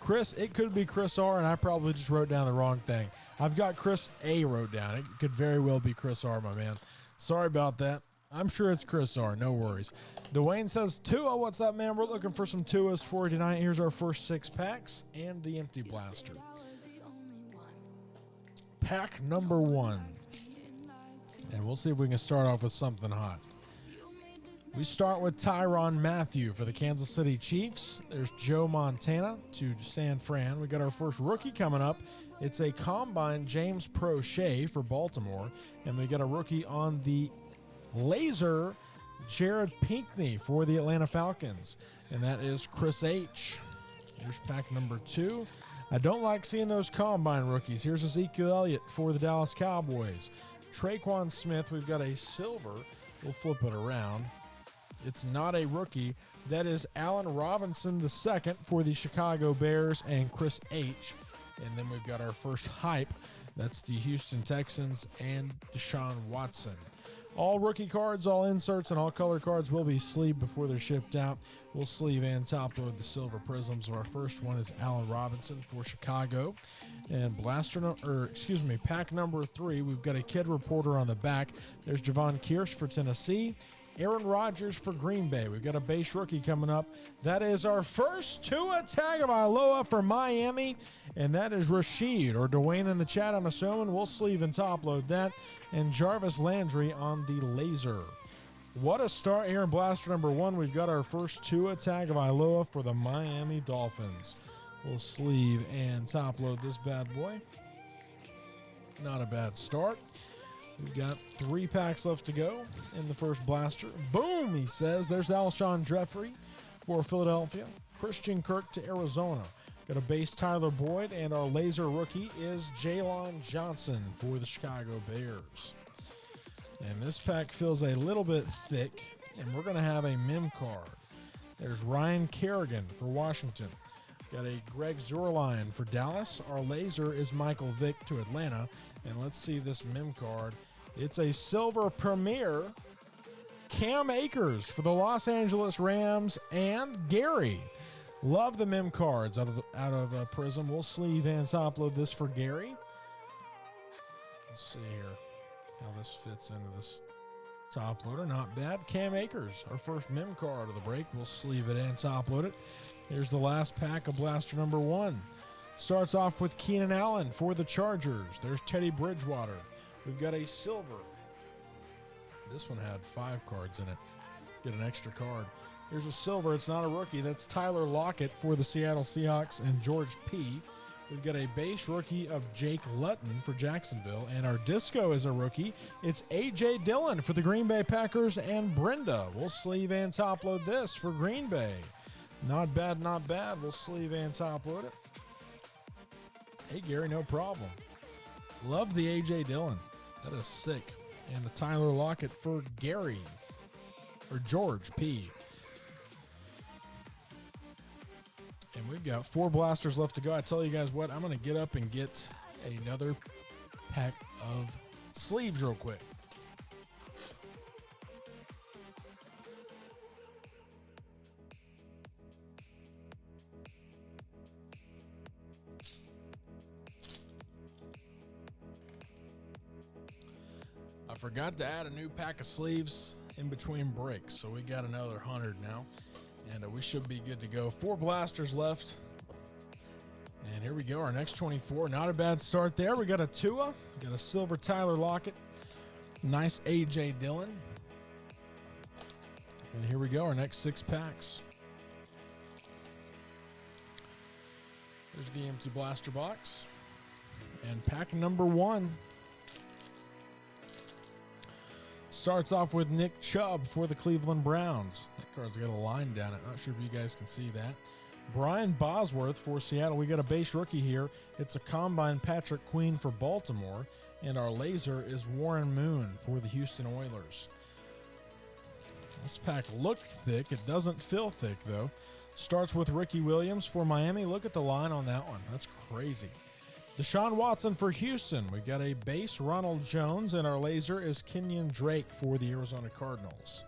Chris, it could be Chris R, and I probably just wrote down the wrong thing. I've got Chris A wrote down. It could very well be Chris R, my man. Sorry about that. I'm sure it's Chris R. No worries. Dwayne says, Tua, what's up, man? We're looking for some Tuas for tonight. Here's our first 6 packs and the empty blaster. Pack number 1. And we'll see if we can start off with something hot. We start with Tyrann Mathieu for the Kansas City Chiefs. There's Joe Montana to San Fran. We got our first rookie coming up. It's a combine James Prochet for Baltimore. And we got a rookie on the laser, Jared Pinkney for the Atlanta Falcons. And that is Chris H. Here's pack number 2. I don't like seeing those combine rookies. Here's Ezekiel Elliott for the Dallas Cowboys. Traquan Smith, we've got a silver. We'll flip it around. It's not a rookie. That is Allen Robinson II for the Chicago Bears and Chris H. And then we've got our first hype. That's the Houston Texans and Deshaun Watson. All rookie cards, all inserts, and all color cards will be sleeved before they're shipped out. We'll sleeve and top load the silver prisms. Our first one is Allen Robinson for Chicago. And pack number 3, we've got a kid reporter on the back. There's Javon Kearse for Tennessee. Aaron Rodgers for Green Bay. We've got a base rookie coming up. That is our first Tua Tagovailoa for Miami, and that is Rashid, or Dwayne in the chat, I'm assuming. We'll sleeve and top load that. And Jarvis Landry on the laser. What a start here in blaster number 1. We've got our first Tua Tagovailoa for the Miami Dolphins. We'll sleeve and top load this bad boy. Not a bad start. We've got 3 packs left to go in the first blaster. Boom, he says. There's Alshon Jeffrey for Philadelphia. Christian Kirk to Arizona. Got a base Tyler Boyd, and our laser rookie is Jalen Johnson for the Chicago Bears. And this pack feels a little bit thick, and we're going to have a mem card. There's Ryan Kerrigan for Washington. Got a Greg Zuerlein for Dallas. Our laser is Michael Vick to Atlanta. And let's see this mem card. It's a silver premier Cam Akers for the Los Angeles Rams and Gary. Love the mem cards out of Prizm. We'll sleeve and top load this for Gary. Let's see here how this fits into this top loader. Not bad. Cam Akers, our first mem card of the break. We'll sleeve it and top load it. Here's the last pack of blaster number 1. Starts off with Keenan Allen for the Chargers. There's Teddy Bridgewater. We've got a silver. This one had 5 cards in it. Get an extra card. Here's a silver. It's not a rookie. That's Tyler Lockett for the Seattle Seahawks and George P. We've got a base rookie of Jake Luton for Jacksonville. And our disco is a rookie. It's A.J. Dillon for the Green Bay Packers and Brenda. We'll sleeve and top load this for Green Bay. Not bad, not bad. We'll sleeve and top load it. Hey, Gary, no problem. Love the A.J. Dillon. That is sick. And the Tyler Lockett for Gary. Or George P. And we've got 4 blasters left to go. I tell you guys what, I'm going to get up and get another pack of sleeves real quick. I forgot to add a new pack of sleeves in between breaks, so we got another 100 now. And we should be good to go. 4 blasters left. And here we go, our next 24. Not a bad start there. We got a Tua. We got a silver Tyler Lockett. Nice A.J. Dillon. And here we go, our next 6 packs. There's the empty blaster box. And pack number 1. Starts off with Nick Chubb for the Cleveland Browns. That card's got a line down it. Not sure if you guys can see that. Brian Bosworth for Seattle. We got a base rookie here. It's a combine Patrick Queen for Baltimore. And our laser is Warren Moon for the Houston Oilers. This pack looked thick. It doesn't feel thick, though. Starts with Ricky Williams for Miami. Look at the line on that one. That's crazy. Deshaun Watson for Houston. We've got a base Ronald Jones, and our laser is Kenyon Drake for the Arizona Cardinals.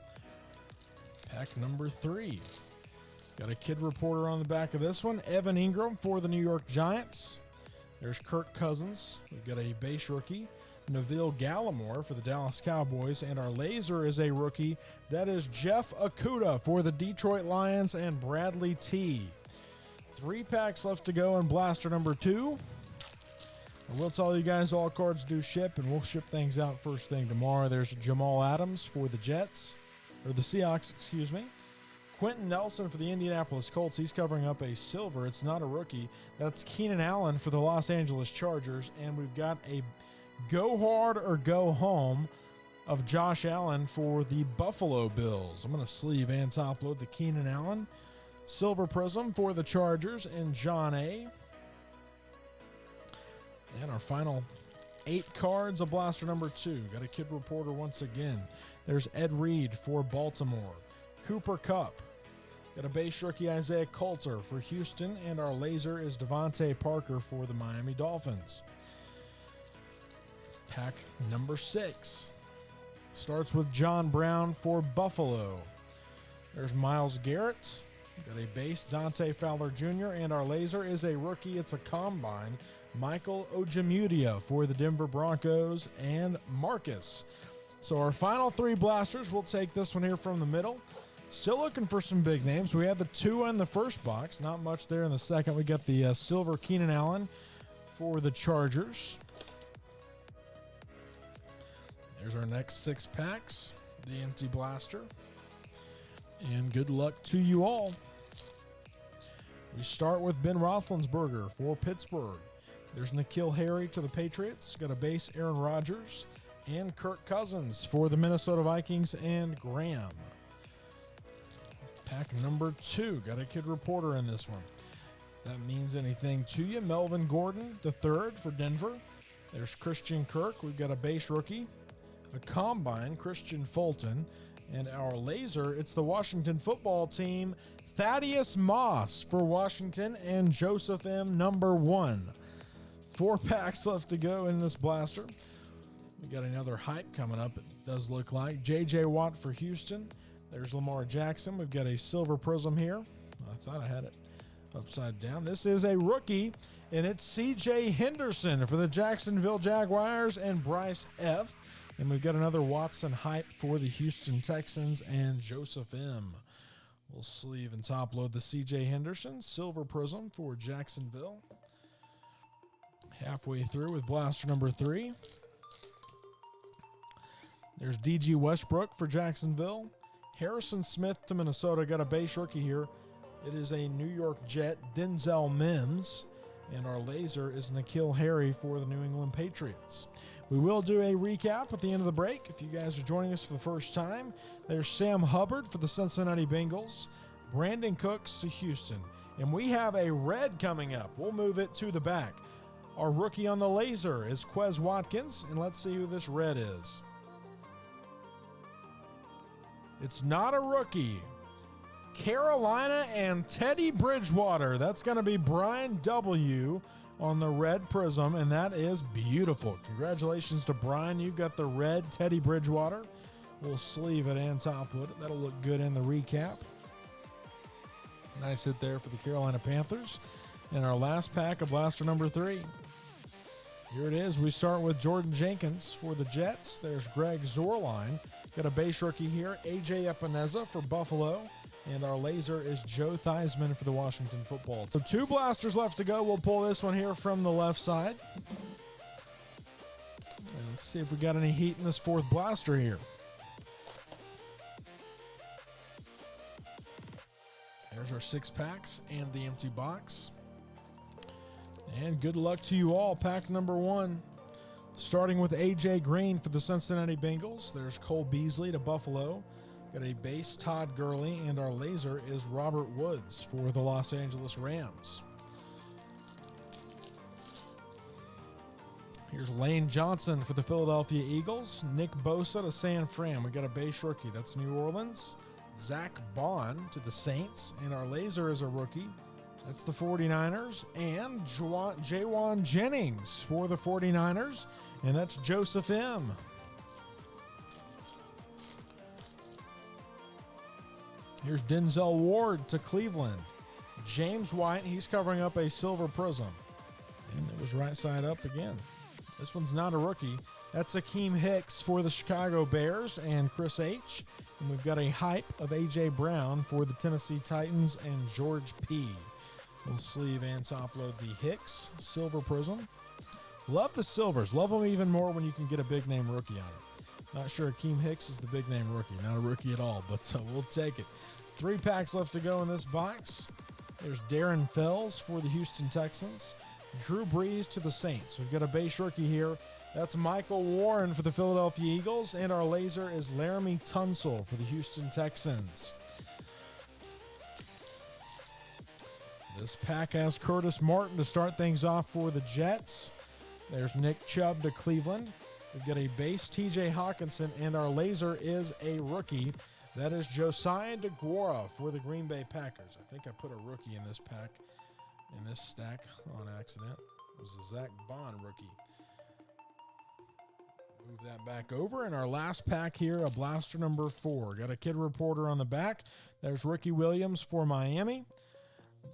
Pack number 3. Got a kid reporter on the back of this one. Evan Ingram for the New York Giants. There's Kirk Cousins. We've got a base rookie. Neville Gallimore for the Dallas Cowboys, and our laser is a rookie. That is Jeff Okudah for the Detroit Lions and Bradley T. 3 packs left to go in blaster number 2. I will tell you guys all cards do ship, and we'll ship things out first thing tomorrow. There's Jamal Adams for the Seahawks, excuse me. Quentin Nelson for the Indianapolis Colts. He's covering up a silver. It's not a rookie. That's Keenan Allen for the Los Angeles Chargers. And we've got a go hard or go home of Josh Allen for the Buffalo Bills. I'm going to sleeve and top load the Keenan Allen. Silver Prizm for the Chargers and John A. And our final 8 cards of blaster number 2. Got a kid reporter once again. There's Ed Reed for Baltimore. Cooper Kupp. Got a base rookie Isaiah Coulter for Houston. And our laser is Devontae Parker for the Miami Dolphins. Pack number 6. Starts with John Brown for Buffalo. There's Myles Garrett. Got a base Dante Fowler Jr. And our laser is a rookie. It's a combine. Michael Ojemudia for the Denver Broncos and Marcus. So our final 3 blasters, we'll take this one here from the middle. Still looking for some big names. We had the 2 in the first box. Not much there in the second. We got the silver Keenan Allen for the Chargers. There's our next 6 packs. The empty blaster. And good luck to you all. We start with Ben Roethlisberger for Pittsburgh. There's N'Keal Harry to the Patriots. Got a base Aaron Rodgers. And Kirk Cousins for the Minnesota Vikings and Graham. Pack number 2. Got a kid reporter in this one. That means anything to you. Melvin Gordon, the 3rd for Denver. There's Christian Kirk. We've got a base rookie. A combine, Christian Fulton. And our laser, it's the Washington football team, Thaddeus Moss for Washington and Joseph M. number 1. 4 packs left to go in this blaster. We got another hype coming up, it does look like. J.J. Watt for Houston. There's Lamar Jackson. We've got a silver Prizm here. I thought I had it upside down. This is a rookie, and it's C.J. Henderson for the Jacksonville Jaguars and Bryce F. And we've got another Watson hype for the Houston Texans and Joseph M. We'll sleeve and top load the C.J. Henderson silver Prizm for Jacksonville. Halfway through with blaster number 3. There's D.G. Westbrook for Jacksonville. Harrison Smith to Minnesota. Got a base rookie here. It is a New York Jet, Denzel Mims. And our laser is N'Keal Harry for the New England Patriots. We will do a recap at the end of the break. If you guys are joining us for the first time, there's Sam Hubbard for the Cincinnati Bengals. Brandon Cooks to Houston. And we have a red coming up. We'll move it to the back. Our rookie on the laser is Quez Watkins. And let's see who this red is. It's not a rookie. Carolina and Teddy Bridgewater. That's going to be Brian W. on the red Prizm, and that is beautiful. Congratulations to Brian. You've got the red Teddy Bridgewater. We'll sleeve it and top load it. That'll look good in the recap. Nice hit there for the Carolina Panthers. And our last pack of blaster number 3. Here it is. We start with Jordan Jenkins for the Jets. There's Greg Zorline. Got a base rookie here. A.J. Epineza for Buffalo. And our laser is Joe Theismann for the Washington football team. So 2 blasters left to go. We'll pull this one here from the left side. And let's see if we got any heat in this 4th blaster here. There's our 6 packs and the empty box. And good luck to you all. Pack number 1. Starting with A.J. Green for the Cincinnati Bengals. There's Cole Beasley to Buffalo. Got a base Todd Gurley, and our laser is Robert Woods for the Los Angeles Rams. Here's Lane Johnson for the Philadelphia Eagles. Nick Bosa to San Fran. We got a base rookie. That's New Orleans. Zach Bond to the Saints, and our laser is a rookie. That's the 49ers. And Jawan Jennings for the 49ers, and that's Joseph M. Here's Denzel Ward to Cleveland. James White, he's covering up a silver Prizm. And it was right side up again. This one's not a rookie. That's Akeem Hicks for the Chicago Bears and Chris H. And we've got a hype of A.J. Brown for the Tennessee Titans and George P. We'll sleeve and top load the Hicks silver Prizm. Love the silvers. Love them even more when you can get a big name rookie on it. Not sure Akeem Hicks is the big name rookie. Not a rookie at all, but we'll take it. 3 packs left to go in this box. There's Darren Fells for the Houston Texans. Drew Brees to the Saints. We've got a base rookie here. That's Michael Warren for the Philadelphia Eagles. And our laser is Laramie Tunsil for the Houston Texans. This pack has Curtis Martin to start things off for the Jets. There's Nick Chubb to Cleveland. We've got a base TJ Hawkinson, and our laser is a rookie. That is Josiah DeGuara for the Green Bay Packers. I think I put a rookie in this pack, in this stack on accident. It was a Zach Bond rookie. Move that back over. And our last pack here, a blaster number 4. Got a kid reporter on the back. There's Ricky Williams for Miami.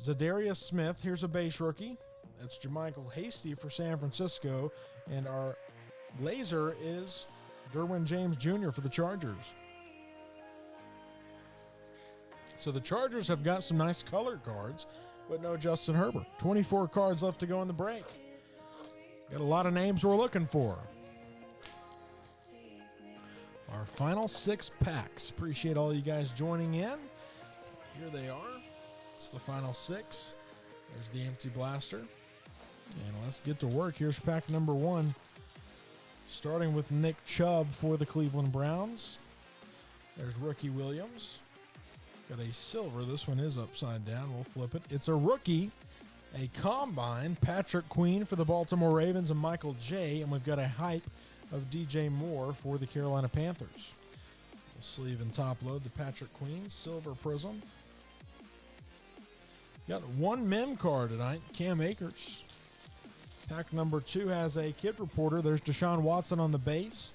Zadarius Smith, here's a base rookie. That's Jermichael Hasty for San Francisco. And our laser is Derwin James Jr. for the Chargers. So the Chargers have got some nice colored cards, but no Justin Herbert. 24 cards left to go in the break. Got a lot of names we're looking for. Our final 6 packs. Appreciate all you guys joining in. Here they are. It's the final 6. There's the empty blaster. And let's get to work. Here's pack number 1. Starting with Nick Chubb for the Cleveland Browns. There's Ricky Williams. Got a silver. This one is upside down. We'll flip it. It's a rookie, a combine. Patrick Queen for the Baltimore Ravens and Michael J. And we've got a hype of DJ Moore for the Carolina Panthers. We'll sleeve and top load the Patrick Queen Silver Prizm. Got one mem card tonight, Cam Akers. Pack number 2 has a kid reporter. There's Deshaun Watson on the base.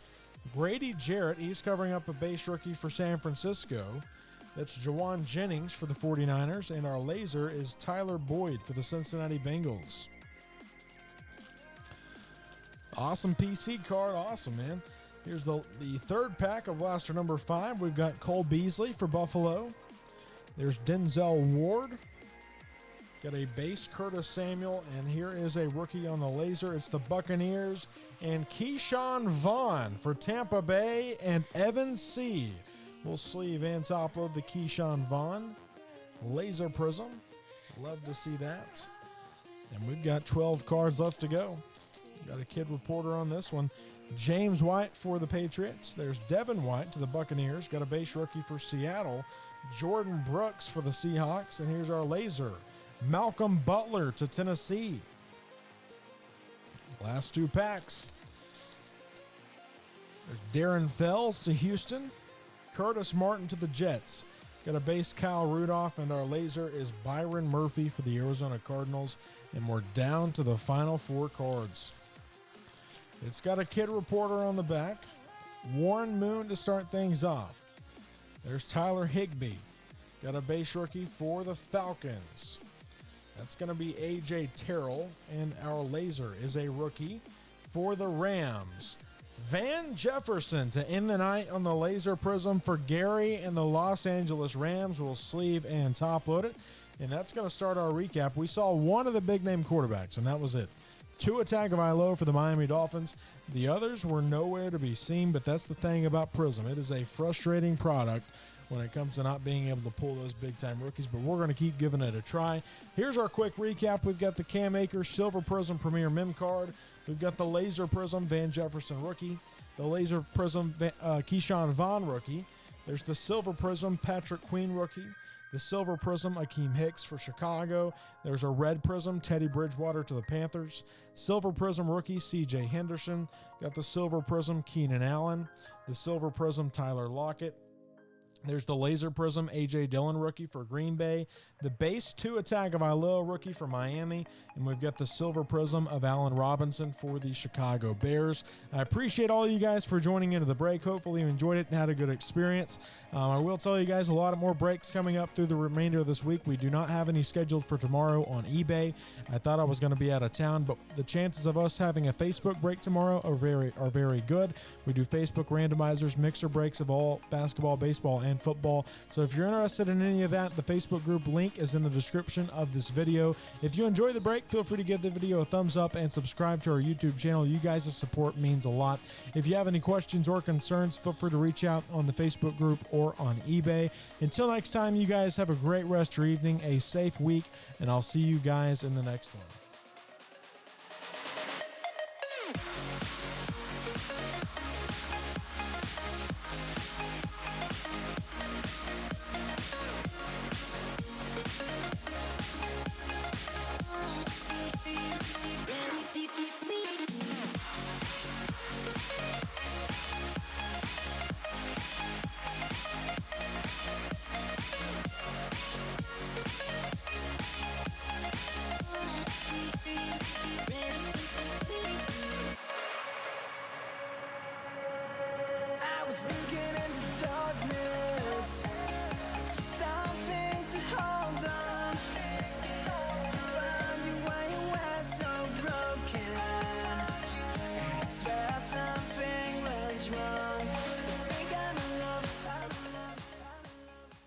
Grady Jarrett, he's covering up a base rookie for San Francisco. That's Jawan Jennings for the 49ers. And our laser is Tyler Boyd for the Cincinnati Bengals. Awesome PC card. Awesome, man. Here's the third pack of blaster number 5. We've got Cole Beasley for Buffalo. There's Denzel Ward. Got a base Curtis Samuel, and here is a rookie on the laser. It's the Buccaneers, and Keyshawn Vaughn for Tampa Bay, and Evan C. We'll sleeve and top load the Keyshawn Vaughn laser Prizm. Love to see that. And we've got 12 cards left to go. Got a kid reporter on this one. James White for the Patriots. There's Devin White to the Buccaneers. Got a base rookie for Seattle. Jordan Brooks for the Seahawks, and here's our laser. Malcolm Butler to Tennessee. Last 2 packs. There's Darren Fells to Houston. Curtis Martin to the Jets. Got a base Kyle Rudolph, and our laser is Byron Murphy for the Arizona Cardinals. And we're down to the final 4 cards. It's got a kid reporter on the back. Warren Moon to start things off. There's Tyler Higbee. Got a base rookie for the Falcons. That's going to be A.J. Terrell, and our laser is a rookie for the Rams. Van Jefferson to end the night on the laser Prizm for Gary and the Los Angeles Rams. We'll sleeve and top load it, and that's going to start our recap. We saw one of the big-name quarterbacks, and that was it. Tua Tagovailoa for the Miami Dolphins. The others were nowhere to be seen, but that's the thing about Prizm. It is a frustrating product when it comes to not being able to pull those big-time rookies, but we're going to keep giving it a try. Here's our quick recap. We've got the Cam Akers Silver Prizm Premier Mem card. We've got the Laser Prizm Van Jefferson rookie, the Laser Prizm Keyshawn Vaughn rookie. There's the Silver Prizm Patrick Queen rookie, the Silver Prizm Akeem Hicks for Chicago. There's a Red Prizm Teddy Bridgewater to the Panthers, Silver Prizm rookie C.J. Henderson. Got the Silver Prizm Keenan Allen, the Silver Prizm Tyler Lockett. There's the Laser Prizm A.J. Dillon rookie for Green Bay, the base Tua Tagovailoa rookie for Miami, and we've got the Silver Prizm of Allen Robinson for the Chicago Bears. I appreciate all you guys for joining into the break. Hopefully you enjoyed it and had a good experience. I will tell you guys a lot of more breaks coming up through the remainder of this week. We do not have any scheduled for tomorrow on eBay. I thought I was going to be out of town, but the chances of us having a Facebook break tomorrow are very good. We do Facebook randomizers, mixer breaks of all basketball, baseball, and football. So if you're interested in any of that, the Facebook group link is in the description of this video. If you enjoy the break, feel free to give the video a thumbs up and subscribe to our YouTube channel. You guys' support means a lot. If you have any questions or concerns, feel free to reach out on the Facebook group or on eBay. Until next time, you guys have a great rest of your evening, a safe week, and I'll see you guys in the next one.